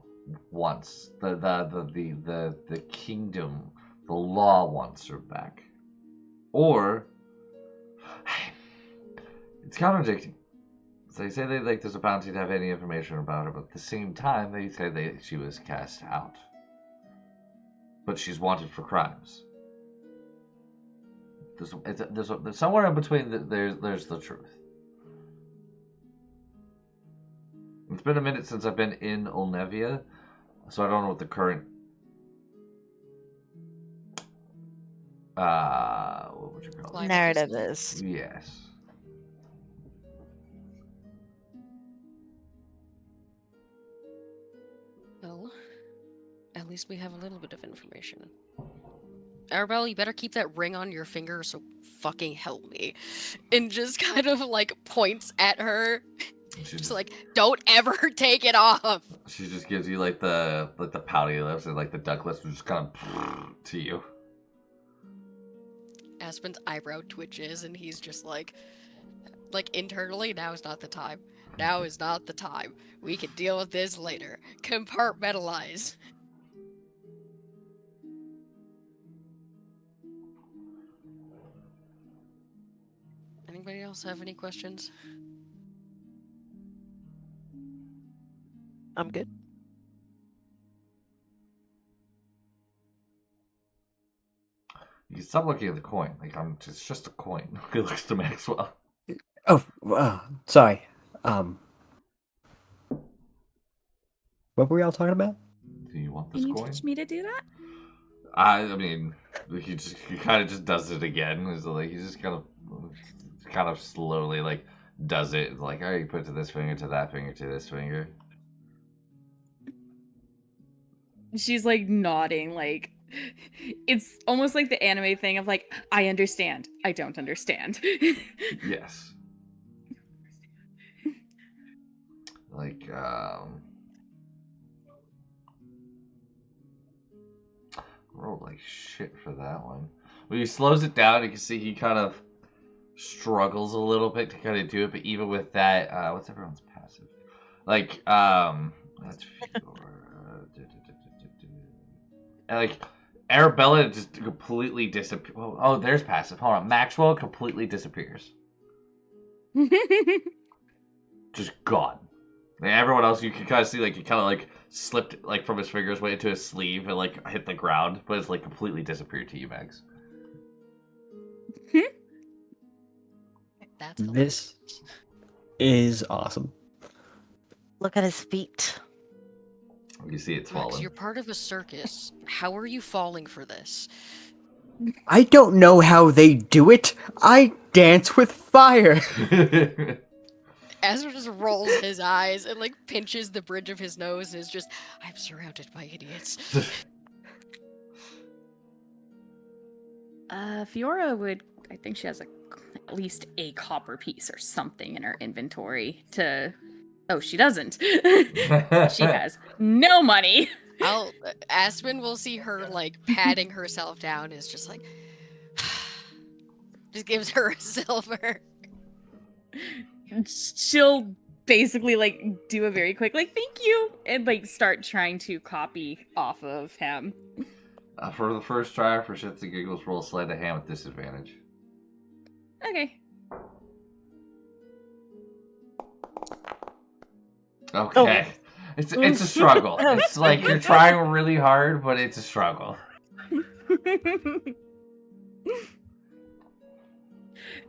wants the kingdom, the law wants her back. Or it's contradicting. They say there's a bounty to have any information about her, but at the same time they say she was cast out. But she's wanted for crimes. There's somewhere in between. There's the truth. It's been a minute since I've been in Olnevia, so I don't know what the current what would you call it? Narrative is. Yes. Well, at least we have a little bit of information. Arabella, you better keep that ring on your finger, so fucking help me. And just kind of like points at her. Just like, don't ever take it off. She just gives you like the pouty lips and like the duck lips, just kind of to you. Aspen's eyebrow twitches, and he's just like internally, now is not the time. Now is not the time. We can deal with this later. Compartmentalize. Anybody else have any questions? I'm good. You can stop looking at the coin. Like it's just a coin. It looks to Maxwell. Oh, sorry. What were y'all talking about? Do you want this Can you coin? teach me to do that? I mean, he kind of just does it again. It's like he just kind of slowly like does it. It's like, all right, you put it to this finger, to that finger, to this finger. She's like nodding, like it's almost like the anime thing of like, I understand, I don't understand. Yes. Like rolled like shit for that one. When he slows it down, you can see he kind of struggles a little bit to kind of do it, but even with that, what's everyone's passive? Like, that's and like Arabella just completely disappears. Oh, there's passive. Hold on, Maxwell completely disappears, just gone. And everyone else, you can kind of see like he kind of like slipped like from his fingers, went into his sleeve, and like hit the ground, but it's like completely disappeared to you, Max. That's This is awesome. Look at his feet. You see it's Max, falling. you're part of a circus. How are you falling for this? I don't know how they do it. I dance with fire. Ezra just rolls his eyes and like pinches the bridge of his nose and is just, I'm surrounded by idiots. Fiora would, I think she has at least a copper piece or something in her inventory to. Oh, she doesn't. She has no money. Aspen will see her like patting herself down, is just like, just gives her a silver. She'll basically like do a very quick like thank you and like start trying to copy off of him. For the first try, for shits and giggles, roll sleight of hand with disadvantage. Okay. Okay. It's a struggle. It's like you're trying really hard, but it's a struggle.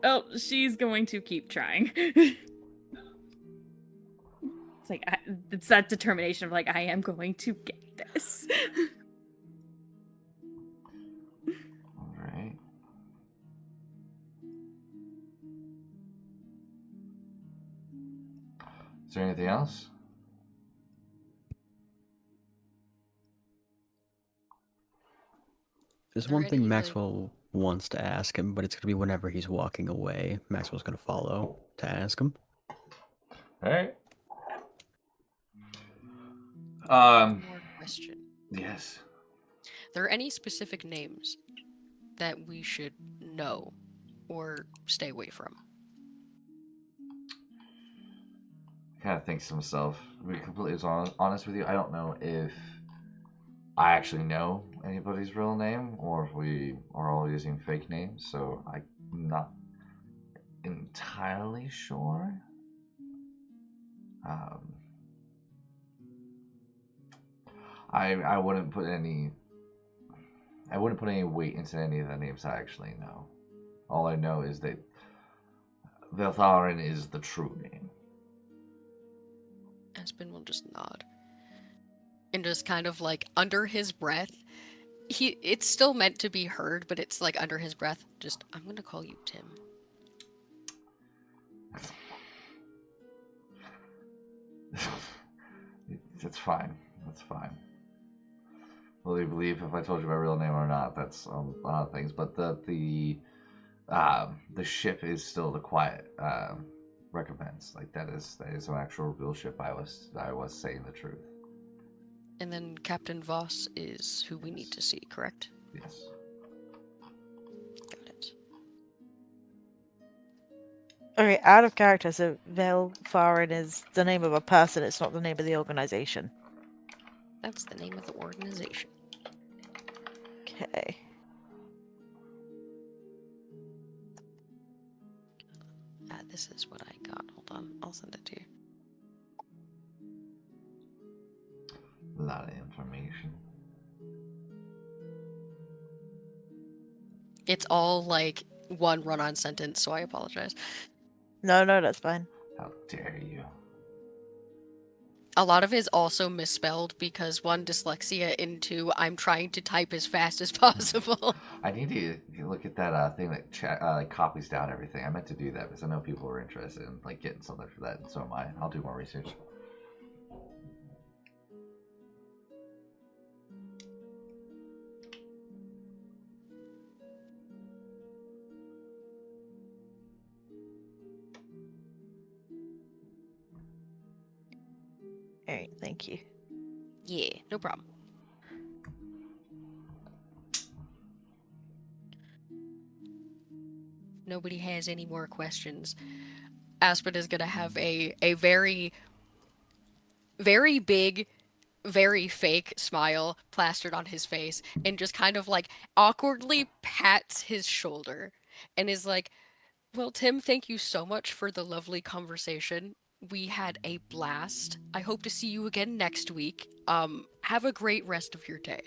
Oh, she's going to keep trying. It's like it's that determination of like I am going to get this. All right. Is there anything else? There's Are one thing any, like- Maxwell wants to ask him, but it's going to be whenever he's walking away. Maxwell's going to follow to ask him. All right. One more question. Yes. There any specific names that we should know or stay away from? Kind of thinks to himself. To be completely honest with you, I don't know if I actually know anybody's real name or if we are all using fake names, so I'm not entirely sure. I wouldn't put any weight into any of the names I actually know. All I know is that Veltharin is the true name. Aspen will just nod. And just kind of like under his breath, it's still meant to be heard, but it's like under his breath, just, I'm gonna call you Tim. That's fine. That's fine. Will you believe if I told you my real name or not? That's a lot of things. But the ship is still the quiet recompense. Like that is an actual real ship. I was saying the truth. And then Captain Voss is who we need to see, correct? Yes. Got it. Okay, out of character, so Velfarin is the name of a person, it's not the name of the organization. That's the name of the organization. Okay. This is what I got. Hold on, I'll send it to you. A lot of information. It's all like one run-on sentence, so I apologize. No, that's fine. How dare you? A lot of it is also misspelled because one, dyslexia, and two, I'm trying to type as fast as possible. I need to look at that thing that like copies down everything. I meant to do that because I know people are interested in like getting something for that, and so am I. I'll do more research. Alright, thank you. Yeah, no problem. Nobody has any more questions. Aspen is gonna have a very, very big, very fake smile plastered on his face and just kind of like awkwardly pats his shoulder and is like, well, Tim, thank you so much for the lovely conversation. We had a blast. I hope to see you again next week. Have a great rest of your day.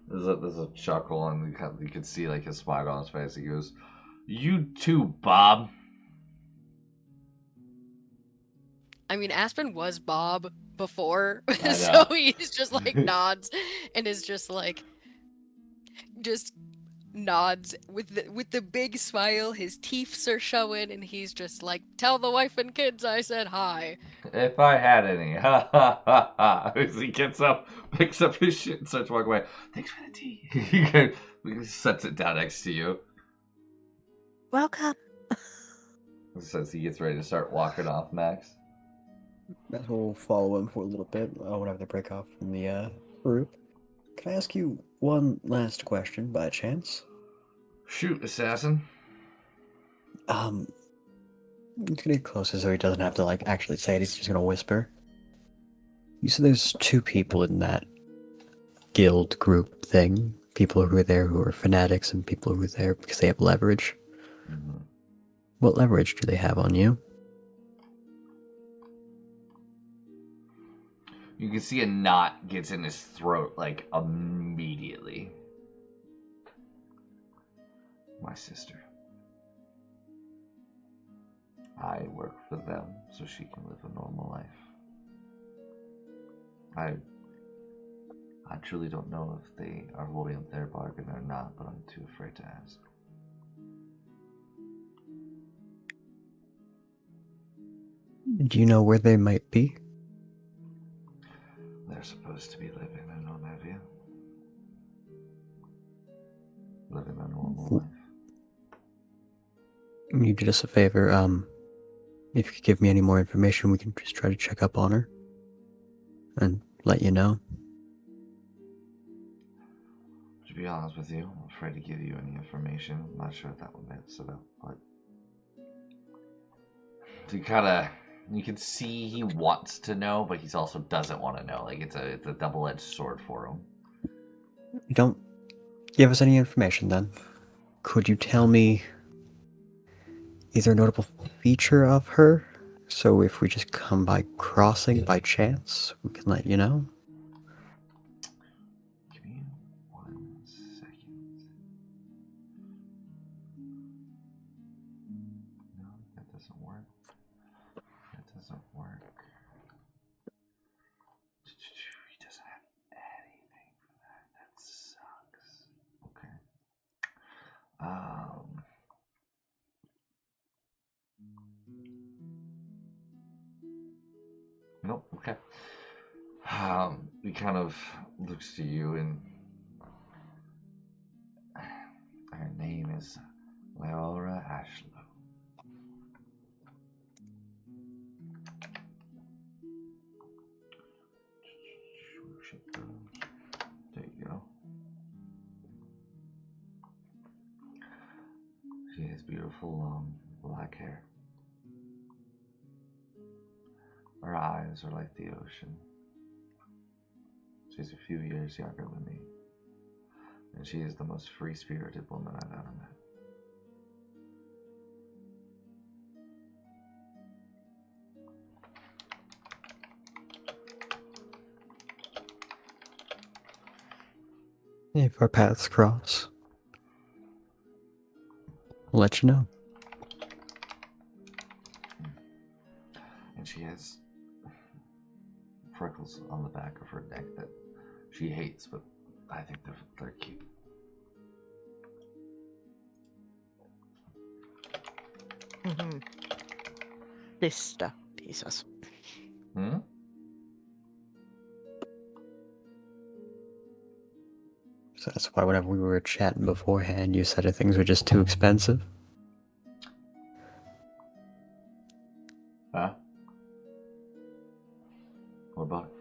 There's a chuckle, and you can see like his smile on his face. He goes, "You too, Bob." I mean, Aspen was Bob before, I so know. he's just like nods and is just like, just nods with the big smile. His teeth are showing, and he's just like, "Tell the wife and kids I said hi." If I had any. Ha ha ha ha. As he gets up, picks up his shit, and starts walking away. Thanks for the tea. He sets it down next to you. Welcome. Says he gets ready to start walking off, Max. Max will follow him for a little bit whenever they break off from the group. Can I ask you one last question by chance? Shoot, assassin. He's gonna get closer so he doesn't have to like actually say it. He's just gonna whisper. You said there's two people in that guild group thing. People who are there who are fanatics and people who are there because they have leverage. Mm-hmm. What leverage do they have on you? You can see a knot gets in his throat, like, immediately. My sister. I work for them so she can live a normal life. I truly don't know if they are holding up their bargain or not, but I'm too afraid to ask. Do you know where they might be? They're supposed to be living a normal life. Living a normal life. You did us a favor. If you could give me any more information, we can just try to check up on her and let you know. To be honest with you, I'm afraid to give you any information. I'm not sure if that would mess it up, but you can see he wants to know, but he also doesn't want to know. Like it's a double-edged sword for him. You don't give us any information then. Could you tell me, is there a notable feature of her? So if we just come by crossing by chance, we can let you know. Give me 1 second. No, that doesn't work. That doesn't work. He doesn't have anything for that. That sucks. Okay. Nope. Okay. He kind of looks to you, and her name is Laura Ashlow. There you go. She has beautiful long black hair. Her eyes are like the ocean. She's a few years younger than me, and she is the most free-spirited woman I've ever met. If our paths cross, we'll let you know. And she has freckles on the back of her neck that she hates, but I think they're cute. Mm-hmm. Sister pieces. Hmm? So that's why whenever we were chatting beforehand, you said that things were just too expensive. Huh? What about it?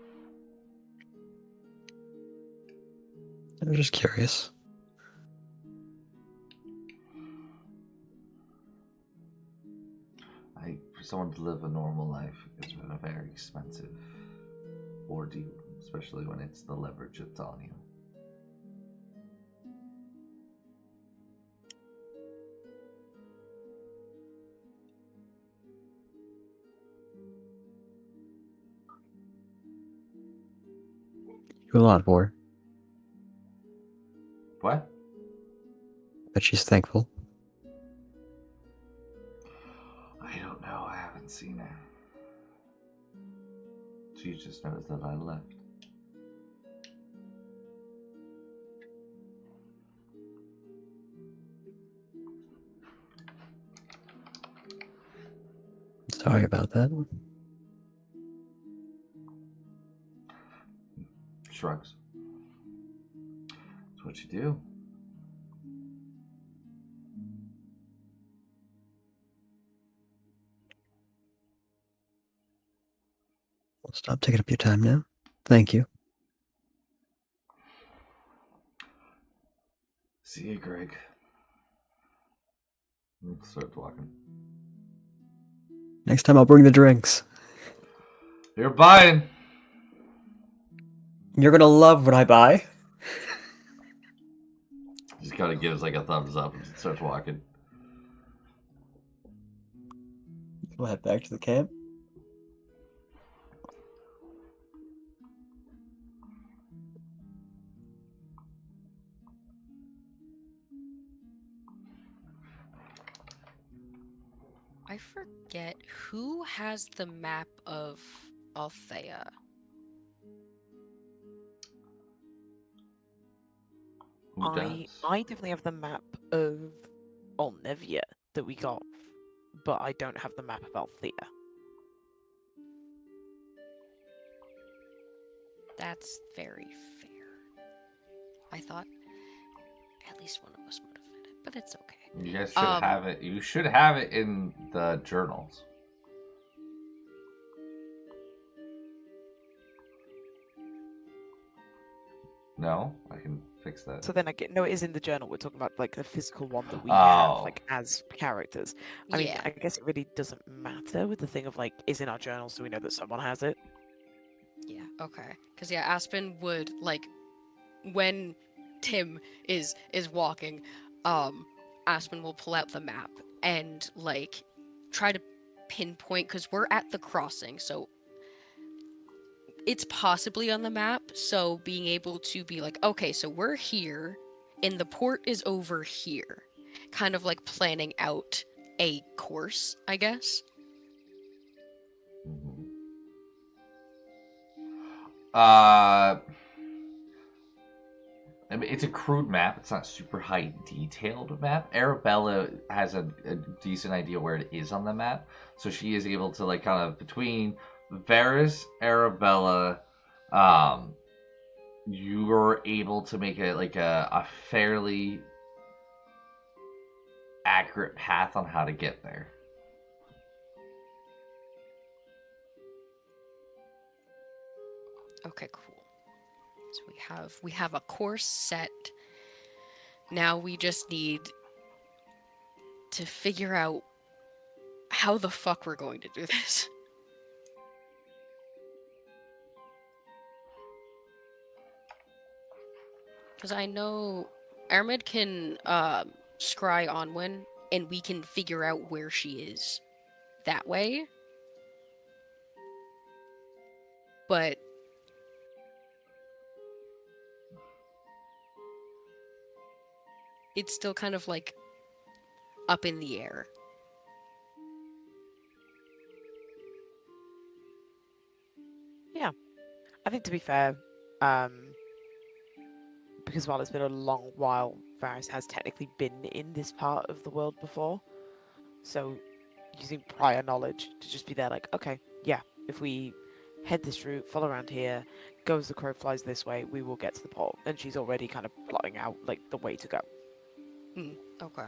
I was just curious. For someone to live a normal life, it's been a very expensive ordeal, especially when it's the leverage that's on you. You a lot for her, What? but she's thankful. I don't know. I haven't seen her. She just knows that I left. Sorry about that. Shrugs. That's what you do. I'll stop taking up your time now. Thank you. See you, Greg. Start walking. Next time I'll bring the drinks. You're buying. You're gonna love what I buy. Just kind of gives like a thumbs up and starts walking. We'll head back to the camp. I forget who has the map of Althea. Who does? I definitely have the map of Olnevia that we got, but I don't have the map of Althea. That's very fair. I thought at least one of us would have had it, but it's okay. You guys should have it. You should have it in the journals. No, I can fix that. So then I get no, it is in the journal. We're talking about like the physical one that we Oh. have, like as characters. I mean, Yeah. I guess it really doesn't matter with the thing of like is in our journal, so we know that someone has it. Yeah, okay. Because yeah, Aspen would like when Tim is walking, Aspen will pull out the map and like try to pinpoint because we're at the crossing, so it's possibly on the map. So being able to be like, okay, so we're here, and the port is over here, kind of like planning out a course, I guess. Mm-hmm. I mean, it's a crude map. It's not super high detailed map. Arabella has a decent idea where it is on the map, so she is able to like kind of between Varys, Arabella, you're able to make it like a fairly accurate path on how to get there. Okay, cool. So we have a course set. Now we just need to figure out how the fuck we're going to do this. Because I know Armid can scry Onwin, and we can figure out where she is that way. But it's still kind of like up in the air. Yeah, I think to be fair, because while it's been a long while, Varys has technically been in this part of the world before, so using prior knowledge to just be there like, okay, yeah, if we head this route, follow around here, go as the crow flies this way, we will get to the port. And she's already kind of plotting out like the way to go. Okay.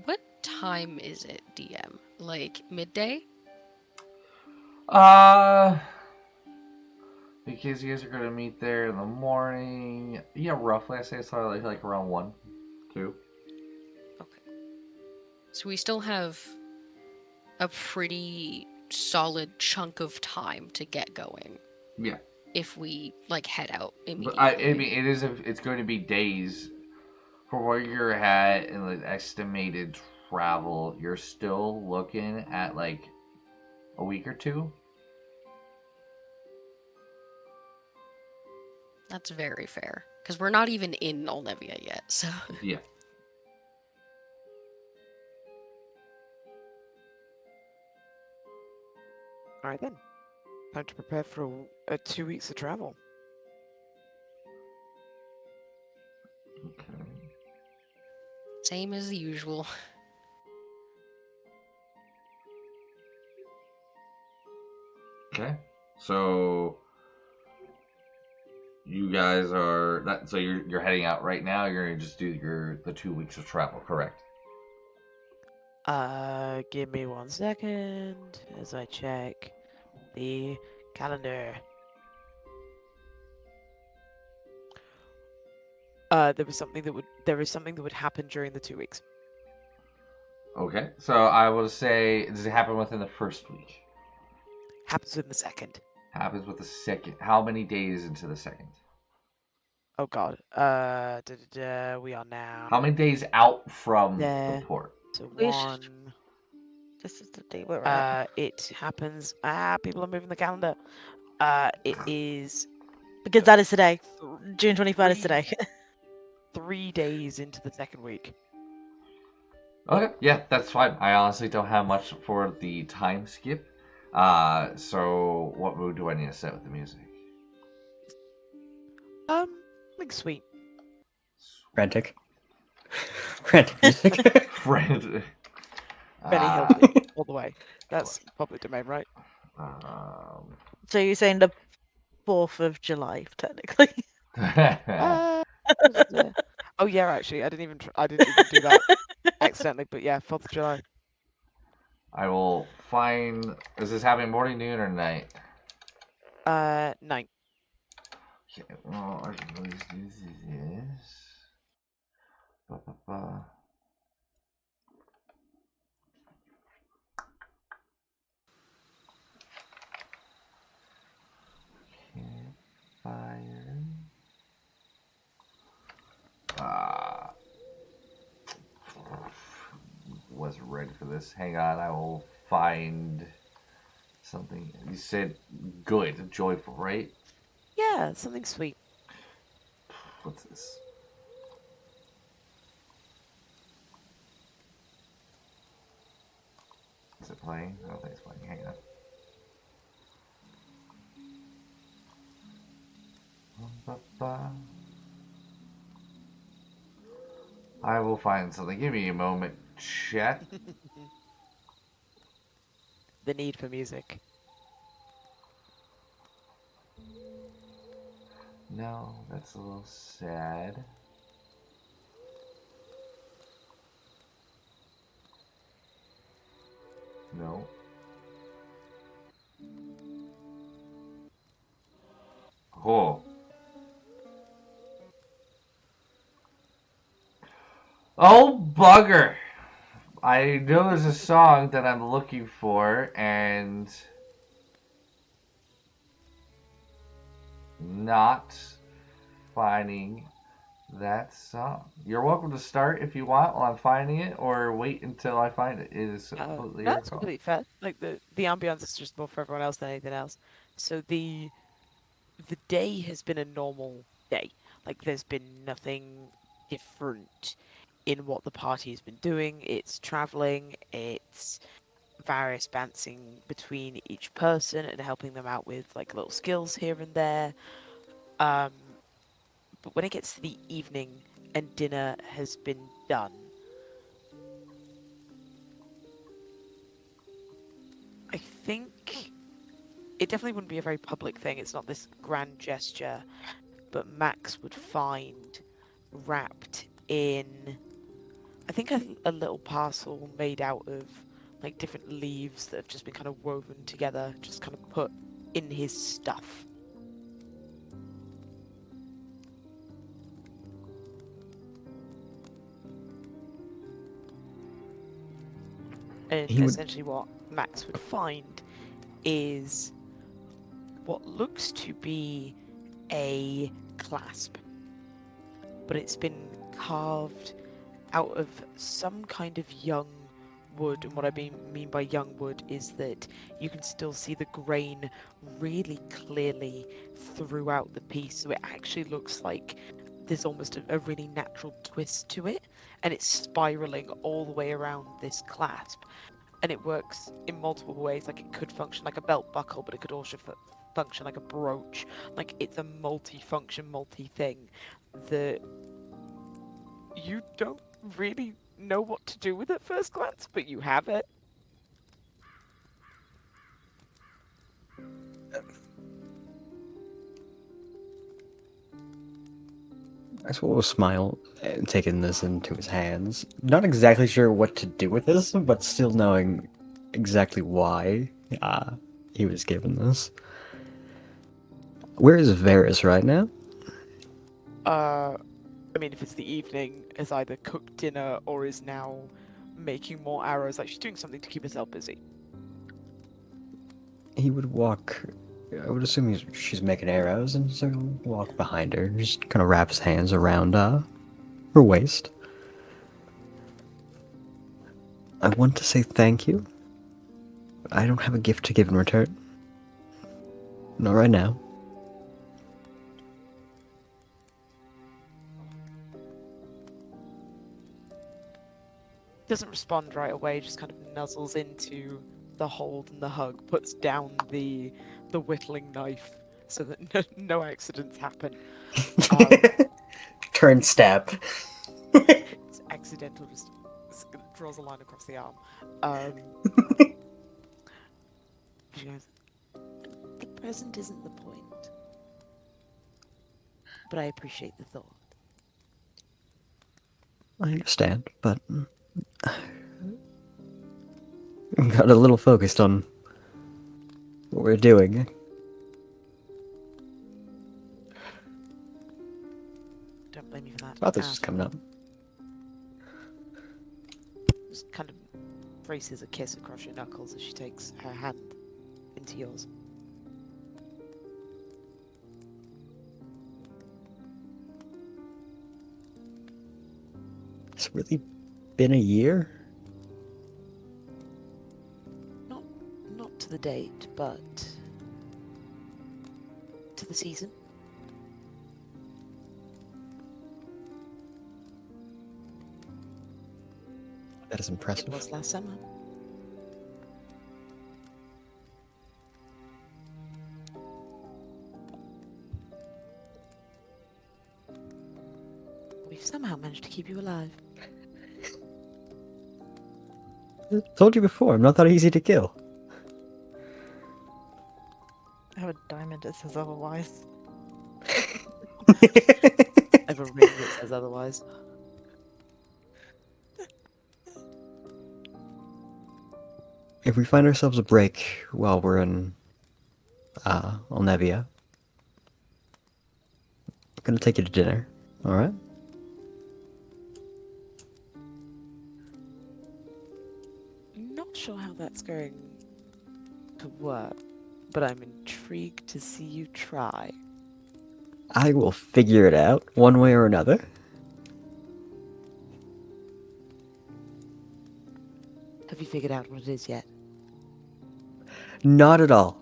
What time is it, DM? Like midday? Because you guys are gonna meet there in the morning. Yeah, roughly I say it's like around 1, 2. Okay. So we still have a pretty solid chunk of time to get going. Yeah. If we like head out immediately. But I mean, it's going to be days for where you're at and like estimated travel. You're still looking at like a week or two. That's very fair. Because we're not even in Olnevia yet, so. Yeah. All right then. Time to prepare for 2 weeks of travel. Okay. Same as usual. Okay. So you guys are that. So you're heading out right now. You're gonna just do the 2 weeks of travel, correct? Give me 1 second as I check the calendar. There is something that would happen during the 2 weeks. Okay. So I will say, does it happen within the first week? Happens in the second. Happens with the second. How many days into the second? Oh god. We are now How many days out from the there. port? So We should- 1. This is the date where we're at. It happens. People are moving the calendar. It is Because that is today. June 25 is three- today. 3 days into the second week. Okay, yeah, that's fine. I honestly don't have much for the time skip. So what mood do I need to set with the music? Like sweet. Frantic. Frantic music. Friend. Benny Hill Uh, theme, all the way. That's public domain, right? So you're saying the 4th of July, technically. Uh, oh yeah, actually, I didn't even do that accidentally. But yeah, 4th of July. I will find. Is this happening morning, noon, or night? 9. Okay, well, I can always do this. Ba-ba-ba. Campfire. Wasn't ready for this. Hang on, I will find something. You said good, joyful, right? Yeah, something sweet. What's this? Is it playing? I don't think it's playing. Hang on. Ba-ba. I will find something. Give me a moment, chat. The need for music. No, that's a little sad. No. Oh. Oh, bugger! I know there's a song that I'm looking for, and not finding that song. You're welcome to start if you want while I'm finding it, or wait until I find it. It is completely your That's call. completely fair. Like the ambience is just more for everyone else than anything else. So the day has been a normal day. Like there's been nothing different in what the party has been doing. It's traveling. It's various bouncing between each person and helping them out with like little skills here and there. But when it gets to the evening and dinner has been done, I think it definitely wouldn't be a very public thing. It's not this grand gesture, but Max would find wrapped in, I think, a little parcel made out of like different leaves that have just been kind of woven together, just kind of put in his stuff. And essentially what Max would find is what looks to be a clasp, but it's been carved out of some kind of young wood, and what I mean by young wood is that you can still see the grain really clearly throughout the piece, so it actually looks like there's almost a really natural twist to it, and it's spiraling all the way around this clasp, and it works in multiple ways. Like, it could function like a belt buckle, but it could also function like a brooch. Like, it's a multi-function, multi-thing that you don't really know what to do with at first glance, but you have it. Maxwell will smile, taking this into his hands. Not exactly sure what to do with this, but still knowing exactly why he was given this. Where is Varys right now? I mean, if it's the evening, has either cooked dinner or is now making more arrows. Like, she's doing something to keep herself busy. He would walk. I would assume she's making arrows, and so he'll walk behind her, just kind of wrap his hands around her waist. I want to say thank you. I don't have a gift to give in return. Not right now. Doesn't respond right away, just kind of nuzzles into the hold and the hug, puts down the whittling knife so that no accidents happen. Turn stab. It's accidental, just draws a line across the arm. She goes, the present isn't the point, but I appreciate the thought. I understand, but got a little focused on what we're doing. Don't blame me for that. Thought this was coming up. Just kind of braces a kiss across your knuckles as she takes her hand into yours. It's really been a year? Not to the date, but to the season. That is It impressive. was last summer. We've somehow managed to keep you alive. I told you before, I'm not that easy to kill. I have a diamond that says otherwise. I have a ring that says otherwise. If we find ourselves a break while we're in Olnevia, I'm gonna take you to dinner, alright? Not sure how that's going to work, but I'm intrigued to see you try. I will figure it out, one way or another. Have you figured out what it is yet? Not at all.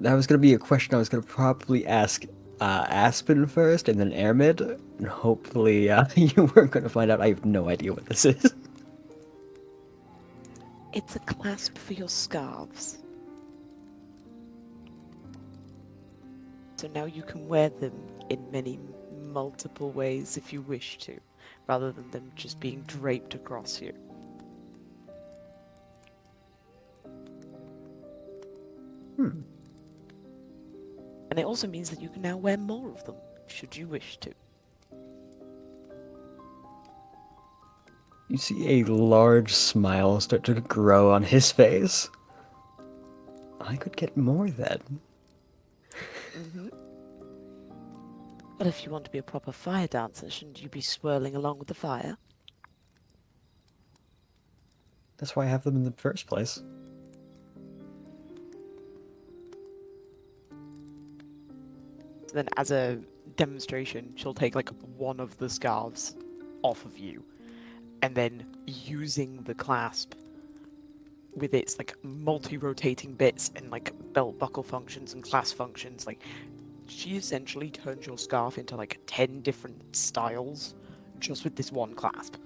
That was gonna be a question I was gonna probably ask Aspen first, and then Airmid, and hopefully you weren't gonna find out. I have no idea what this is. It's a clasp for your scarves. So now you can wear them in many multiple ways if you wish to, rather than them just being draped across you. And it also means that you can now wear more of them, should you wish to. You see a large smile start to grow on his face. I could get more then. But if you want to be a proper fire dancer, shouldn't you be swirling along with the fire? That's why I have them in the first place. So then, as a demonstration, she'll take like one of the scarves off of you, and then using the clasp with its like multi-rotating bits and like belt buckle functions and clasp functions, like she essentially turns your scarf into like 10 different styles just with this one clasp.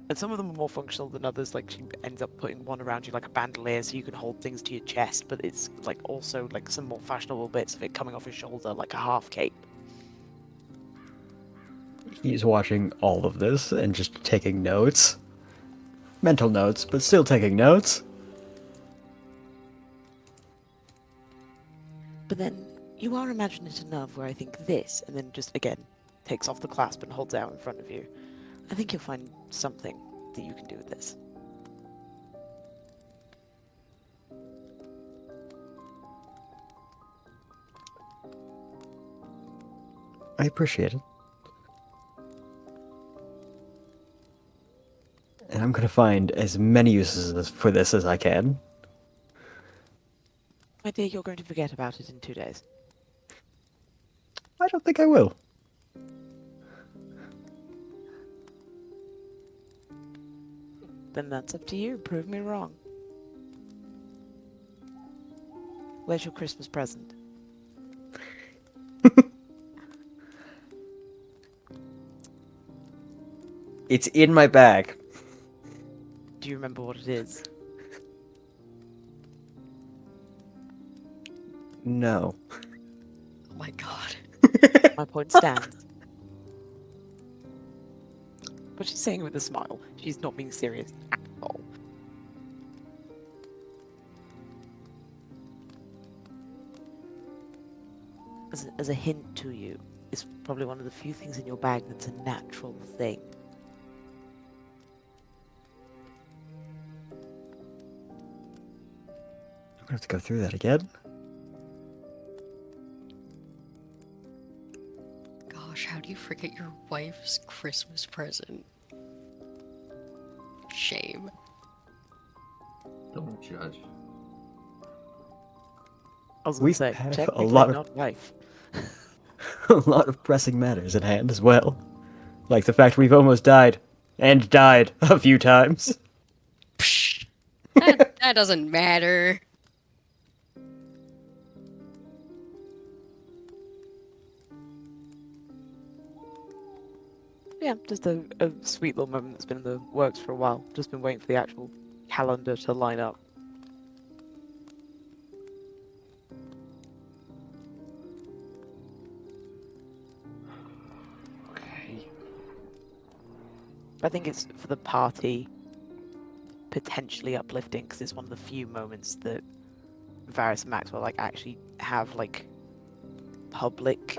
And some of them are more functional than others, like she ends up putting one around you like a bandolier so you can hold things to your chest, but it's like also like some more fashionable bits of it coming off your shoulder like a half cape. He's watching all of this and just taking notes. Mental notes, but still taking notes. But then you are imaginative enough where I think this, and then just again takes off the clasp and holds it out in front of you. I think you'll find something that you can do with this. I appreciate it. And I'm gonna find as many uses for this as I can. My dear, you're going to forget about it in 2 days. I don't think I will. Then that's up to you. Prove me wrong. Where's your Christmas present? It's in my bag. Do you remember what it is? No. Oh my god. My point stands. But she's saying it with a smile. She's not being serious at all. As a hint to you, it's probably one of the few things in your bag that's a natural thing. I'm gonna have to go through that again. Gosh, how do you forget your wife's Christmas present? Shame. Don't judge. I was We gonna say, have a technically lot of- not wife. A lot of pressing matters at hand as well. Like the fact we've almost died. And died a few times. Psh, that doesn't matter. Yeah, just a sweet little moment that's been in the works for a while. Just been waiting for the actual calendar to line up. Okay. I think it's for the party potentially uplifting because it's one of the few moments that Varys and Maxwell like actually have like public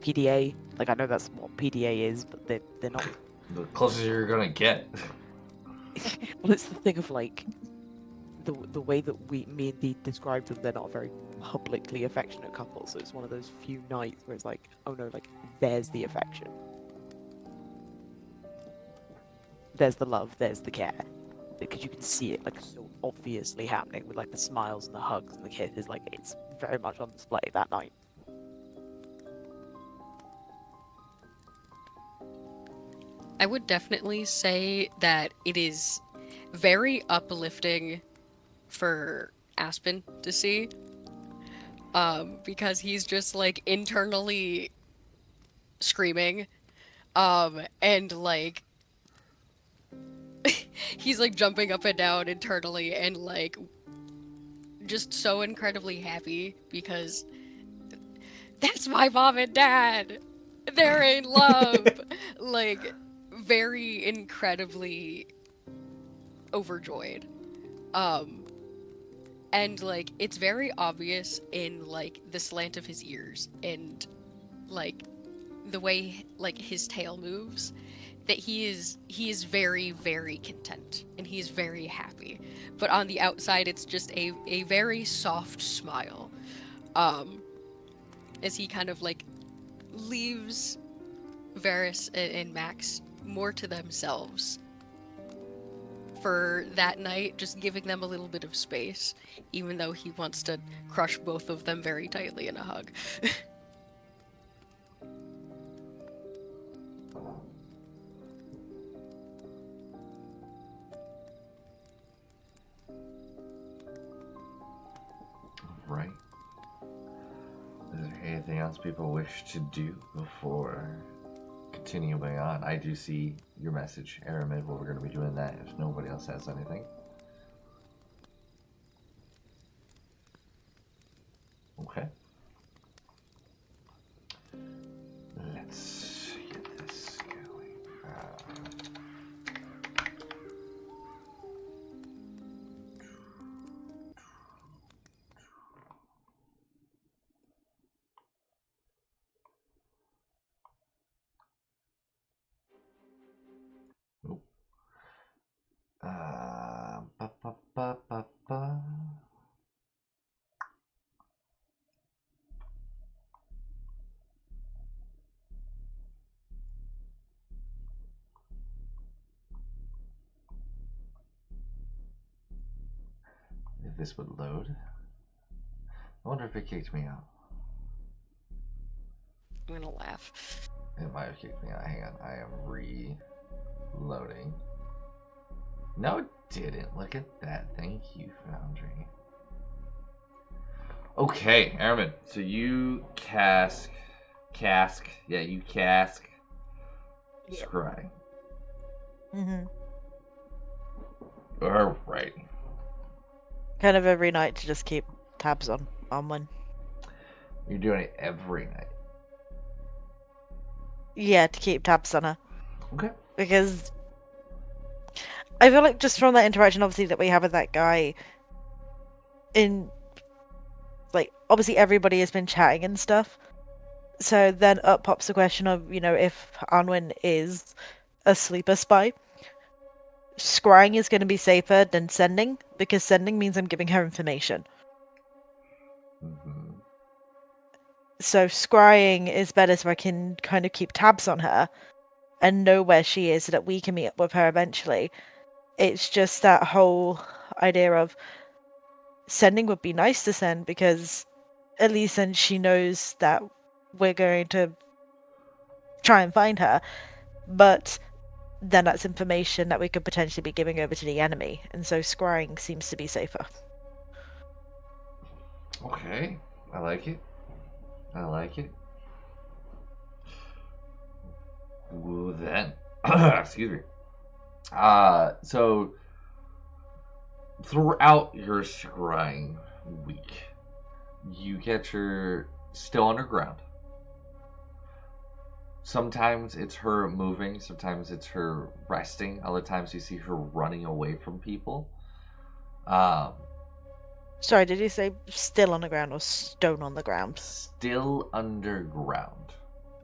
PDA. Like I know that's what PDA is, but they're not. The closest you're gonna get. Well, it's the thing of like the way that me and Dee describe them. They're not a very publicly affectionate couple, so it's one of those few nights where it's like, oh no, like there's the affection, there's the love, there's the care, because you can see it like so obviously happening with like the smiles and the hugs and the kisses. Like it's very much on display that night. I would definitely say that it is very uplifting for Aspen to see. Because he's just like internally screaming. And like he's like jumping up and down internally and like just so incredibly happy because that's my mom and dad. They're in love. Like very incredibly overjoyed. And like it's very obvious in like the slant of his ears and like the way like his tail moves that he is very, very content and he's very happy. But on the outside it's just a very soft smile. As he kind of like leaves Varys and Max more to themselves for that night, just giving them a little bit of space, even though he wants to crush both of them very tightly in a hug. Right. Is there anything else people wish to do before continuing on? I do see your message, Aramid, but we're going to be doing that if nobody else has anything. Okay. Let's get this going. Nope. Ba, ba, ba, ba, ba. If this would load. I wonder if it kicked me out. I'm gonna laugh. It might have kicked me out. Hang on. I am reloading. No, it didn't. Look at that. Thank you, Foundry. Okay, Airman. So you cask. Yeah, you cask. Yep. Scry. Mm-hmm. Alright. Kind of every night to just keep tabs on one. You're doing it every night. Yeah, to keep tabs on her. Okay. Because I feel like just from that interaction, obviously, that we have with that guy, like, obviously everybody has been chatting and stuff. So then up pops the question of, if Anwin is a sleeper spy, scrying is going to be safer than sending, because sending means I'm giving her information. Mm-hmm. So scrying is better so I can kind of keep tabs on her and know where she is so that we can meet up with her eventually. It's just that whole idea of sending would be nice to send, because at least then she knows that we're going to try and find her. But then that's information that we could potentially be giving over to the enemy, and so scrying seems to be safer. Okay. I like it. I like it. Well, then. Excuse me. So throughout your scrying week, you get her still underground. Sometimes it's her moving, sometimes it's her resting, other times you see her running away from people. Um, Sorry, did you say still on the ground or stone on the ground? Still underground.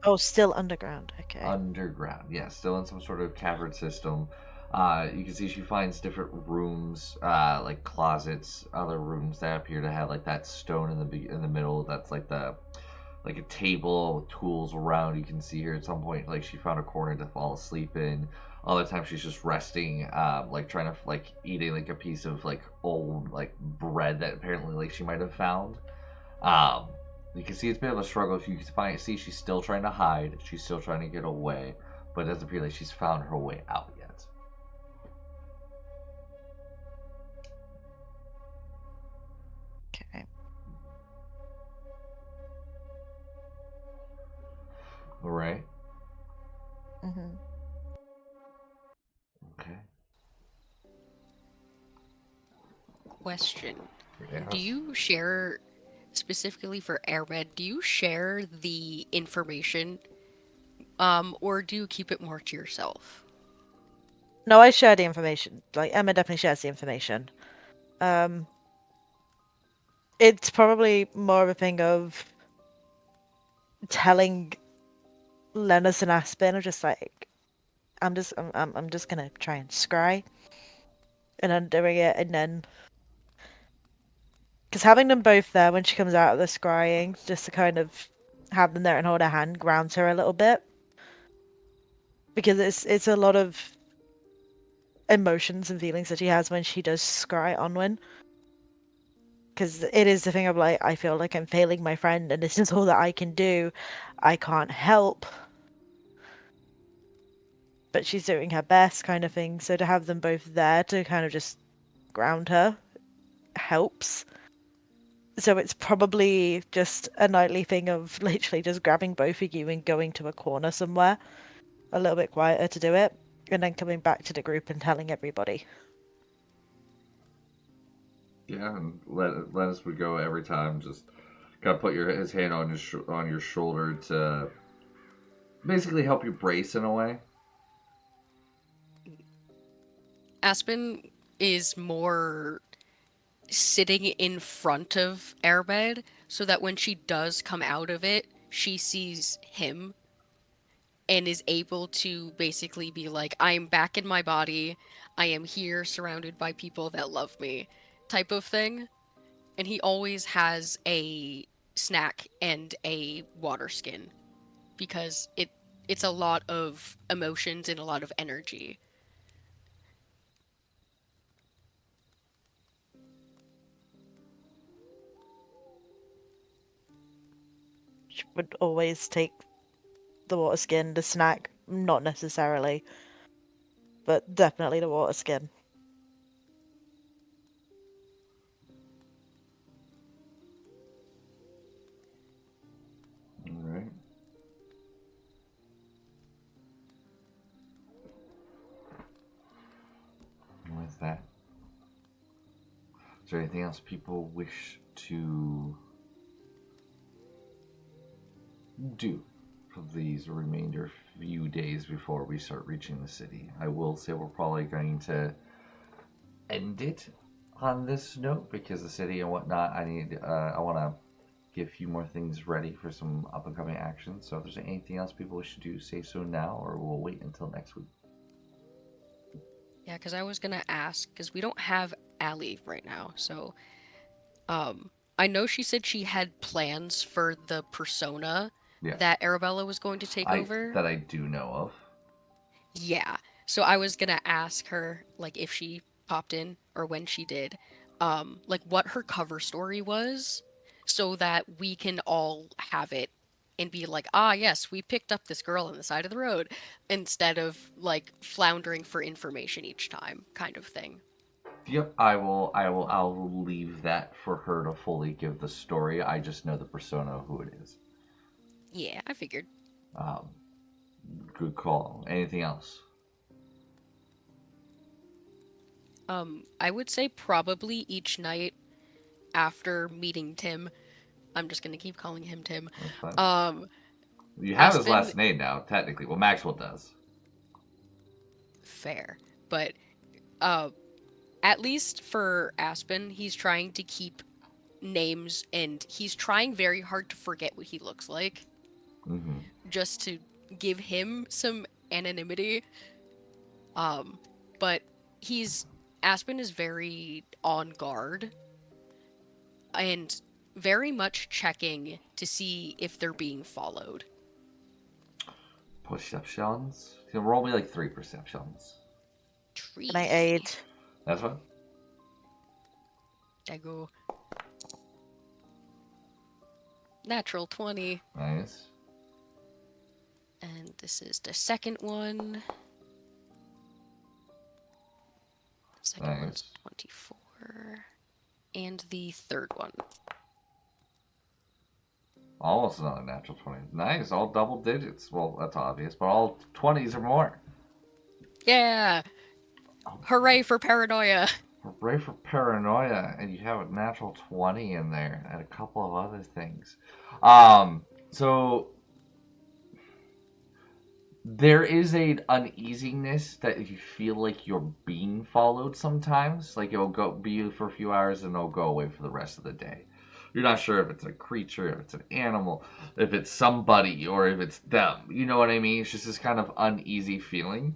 Oh, still underground. Okay. Underground, yeah, still in some sort of cavern system. You can see she finds different rooms, like closets, other rooms that appear to have like that stone in the middle. That's like a table with tools around. You can see her at some point, like she found a corner to fall asleep in. Other times she's just resting, like trying to like eating like a piece of like old like bread that apparently like she might have found. Um, you can see it's a bit of a struggle. If you can see she's still trying to hide. She's still trying to get away, but it doesn't appear like she's found her way out yet. Okay. All right. Mm-hmm. Okay. Question. Yes. Do you share, specifically for AirMed, do you share the information, or do you keep it more to yourself? No, I share the information. Like, Emma definitely shares the information. It's probably more of a thing of telling Lennis and Aspen, or just like, I'm just gonna try and scry, and I'm doing it, and then because having them both there when she comes out of the scrying, just to kind of have them there and hold her hand, grounds her a little bit, because it's a lot of emotions and feelings that she has when she does scry Onwin. Because it is the thing of like, I feel like I'm failing my friend, and this is all that I can do. I can't help, but she's doing her best, kind of thing. So to have them both there to kind of just ground her helps. So it's probably just a nightly thing of literally just grabbing both of you and going to a corner somewhere, a little bit quieter to do it, and then coming back to the group and telling everybody. Yeah, and Lennis would go every time. Just gotta put his hand on your shoulder to basically help you brace in a way. Aspen is more sitting in front of Airbed so that when she does come out of it, she sees him and is able to basically be like, I'm back in my body. I am here surrounded by people that love me, type of thing. And he always has a snack and a water skin because it's a lot of emotions and a lot of energy. She would always take the water skin, the snack, not necessarily, but definitely the water skin. All right. With that, is there anything else people wish to do for these remainder few days before we start reaching the city? I will say we're probably going to end it on this note because the city and whatnot. I want to get a few more things ready for some up and coming action. So if there's anything else people wish to do, say so now, or we'll wait until next week. Yeah, because I was gonna ask, because we don't have Allie right now, so I know she said she had plans for the persona Yeah, that Arabella was going to take over. that I do know of. Yeah. So I was gonna ask her, like, if she popped in or when she did, like what her cover story was, so that we can all have it and be like, ah, yes, we picked up this girl on the side of the road, instead of like floundering for information each time, kind of thing. Yep, I'll leave that for her to fully give the story. I just know the persona who it is. Yeah, I figured. Um, good call. Anything else? I would say probably each night after meeting Tim, I'm just gonna keep calling him Tim. That's fine. You have his Aspen, last name now, technically. Well, Maxwell does. fair, but uh, at least for Aspen, he's trying to keep names and he's trying very hard to forget what he looks like, Mm-hmm. just to give him some anonymity. But he's Aspen is very on guard and very much checking to see if they're being followed. Perceptions? You can roll me like 3 perceptions. Tree. Can I aid? That's fine. I go. Natural 20. Nice. And this is the second one. Second one's 24. And the third one. Almost another natural 20. Nice, all double digits. Well, that's obvious, but all 20s or more. Yeah! Hooray for paranoia! Hooray for paranoia, and you have a natural 20 in there, and a couple of other things. So there is an uneasiness that you feel like you're being followed sometimes. Like it'll go be for a few hours and it'll go away for the rest of the day. You're not sure if it's a creature, if it's an animal, if it's somebody, or if it's them. You know what I mean? It's just this kind of uneasy feeling.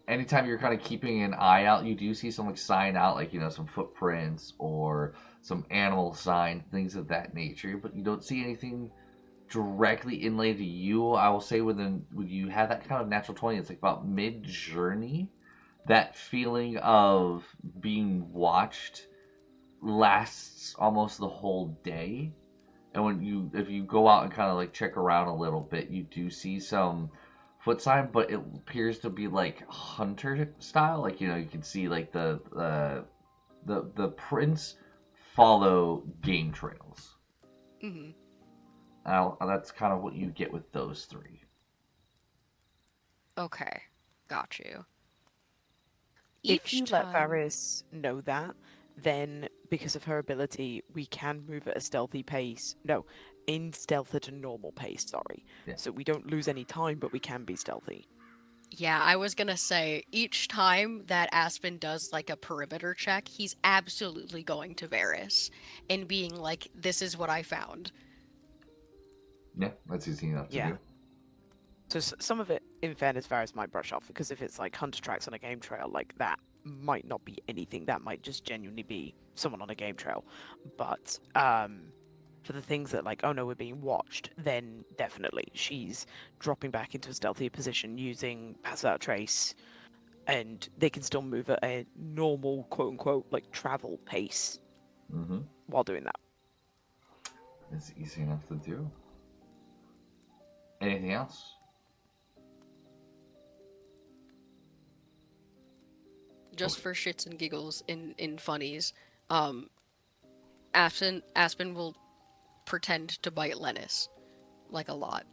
Anytime you're kind of keeping an eye out, you do see some like sign out, like some footprints or some animal sign, things of that nature. But you don't see anything directly inlaid to you. I will say when you have that kind of natural 20, it's like about mid journey. That feeling of being watched lasts almost the whole day. And if you go out and kind of like check around a little bit, you do see some foot sign, but it appears to be like hunter style. Like you can see like the prints follow game trails. Hmm. Now, that's kind of what you get with those three. Okay, got you. If Each you let time. Varys know that, then because of her ability, we can move at a stealthy pace. No, in stealth at a normal pace, sorry. Yeah. So we don't lose any time, but we can be stealthy. Yeah, I was gonna say, each time that Aspen does like a perimeter check, he's absolutely going to Varys and being like, this is what I found. Yeah, that's easy enough to Yeah. do. So some of it, in fairness, Varys might brush off, because if it's like hunter tracks on a game trail, like that might not be anything. That might just genuinely be someone on a game trail. But for the things that like, oh no, we're being watched, then definitely she's dropping back into a stealthy position using pass without trace, and they can still move at a normal quote unquote like travel pace Mm-hmm. while doing that. It's easy enough to do. Anything else? Just for shits and giggles in funnies, um, Aspen will pretend to bite Lennis, like a lot.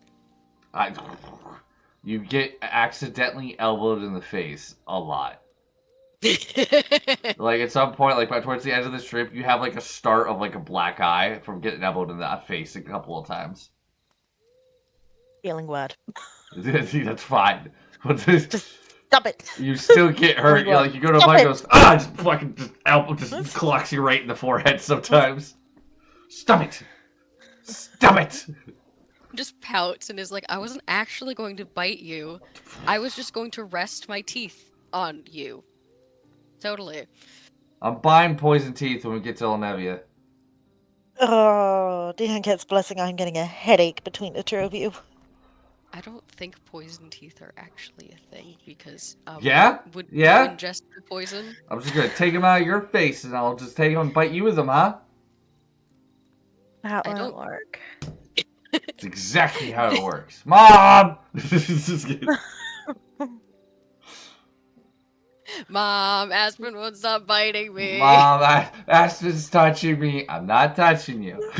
You get accidentally elbowed in the face a lot. Like at some point, like by towards the end of the trip, you have like a start of like a black eye from getting elbowed in the face a couple of times. Feeling word. That's fine. Just stop it. You still get hurt. Oh, You go to a stop fight, it. goes just fucking just elbow just clocks you right in the forehead sometimes. Stop it! Stop it! Just pouts and is like, I wasn't actually going to bite you. I was just going to rest my teeth on you. Totally. I'm buying poison teeth when we get to Olnevia. Oh, Dehan's blessing. I'm getting a headache between the two of you. I don't think poison teeth are actually a thing because Yeah? would Yeah? you ingest the poison? I'm just gonna take them out of your face and I'll just take them and bite you with them, huh? That I won't don't- work. It's exactly how it works. Mom! Just kidding. Mom, Aspen won't stop biting me. Mom, Aspen's touching me. I'm not touching you.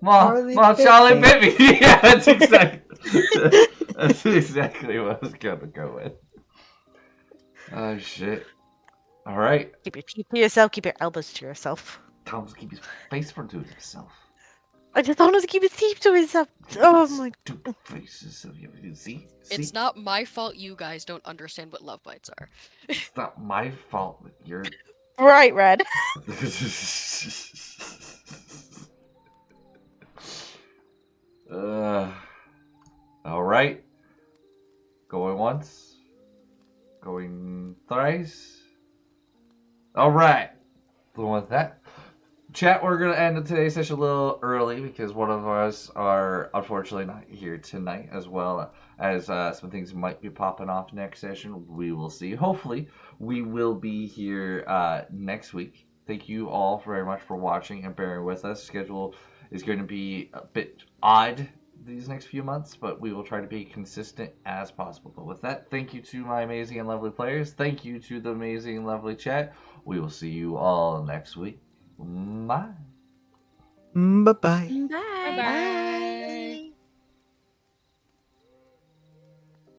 Mom, Charlie Charlie bit bit me. Yeah, that's exactly what I was gonna go with. Oh shit. All right. Keep your teeth to yourself. Keep your elbows to yourself. Tom's keep his face for to himself. I just want him to keep his teeth to himself. Oh my. Stupid faces of you. See? It's not my fault you guys don't understand what love bites are. It's not my fault that you're. Right, Red. All right. Going once. Going thrice. All right. With that, chat, we're going to end today's session a little early because one of us are unfortunately not here tonight, as well as some things might be popping off next session. We will see. Hopefully, we will be here next week. Thank you all very much for watching and bearing with us. Schedule is going to be a bit odd these next few months, but we will try to be consistent as possible. But with that, thank you to my amazing and lovely players. Thank you to the amazing and lovely chat. We will see you all next week. Bye. Bye-bye. Bye. Bye.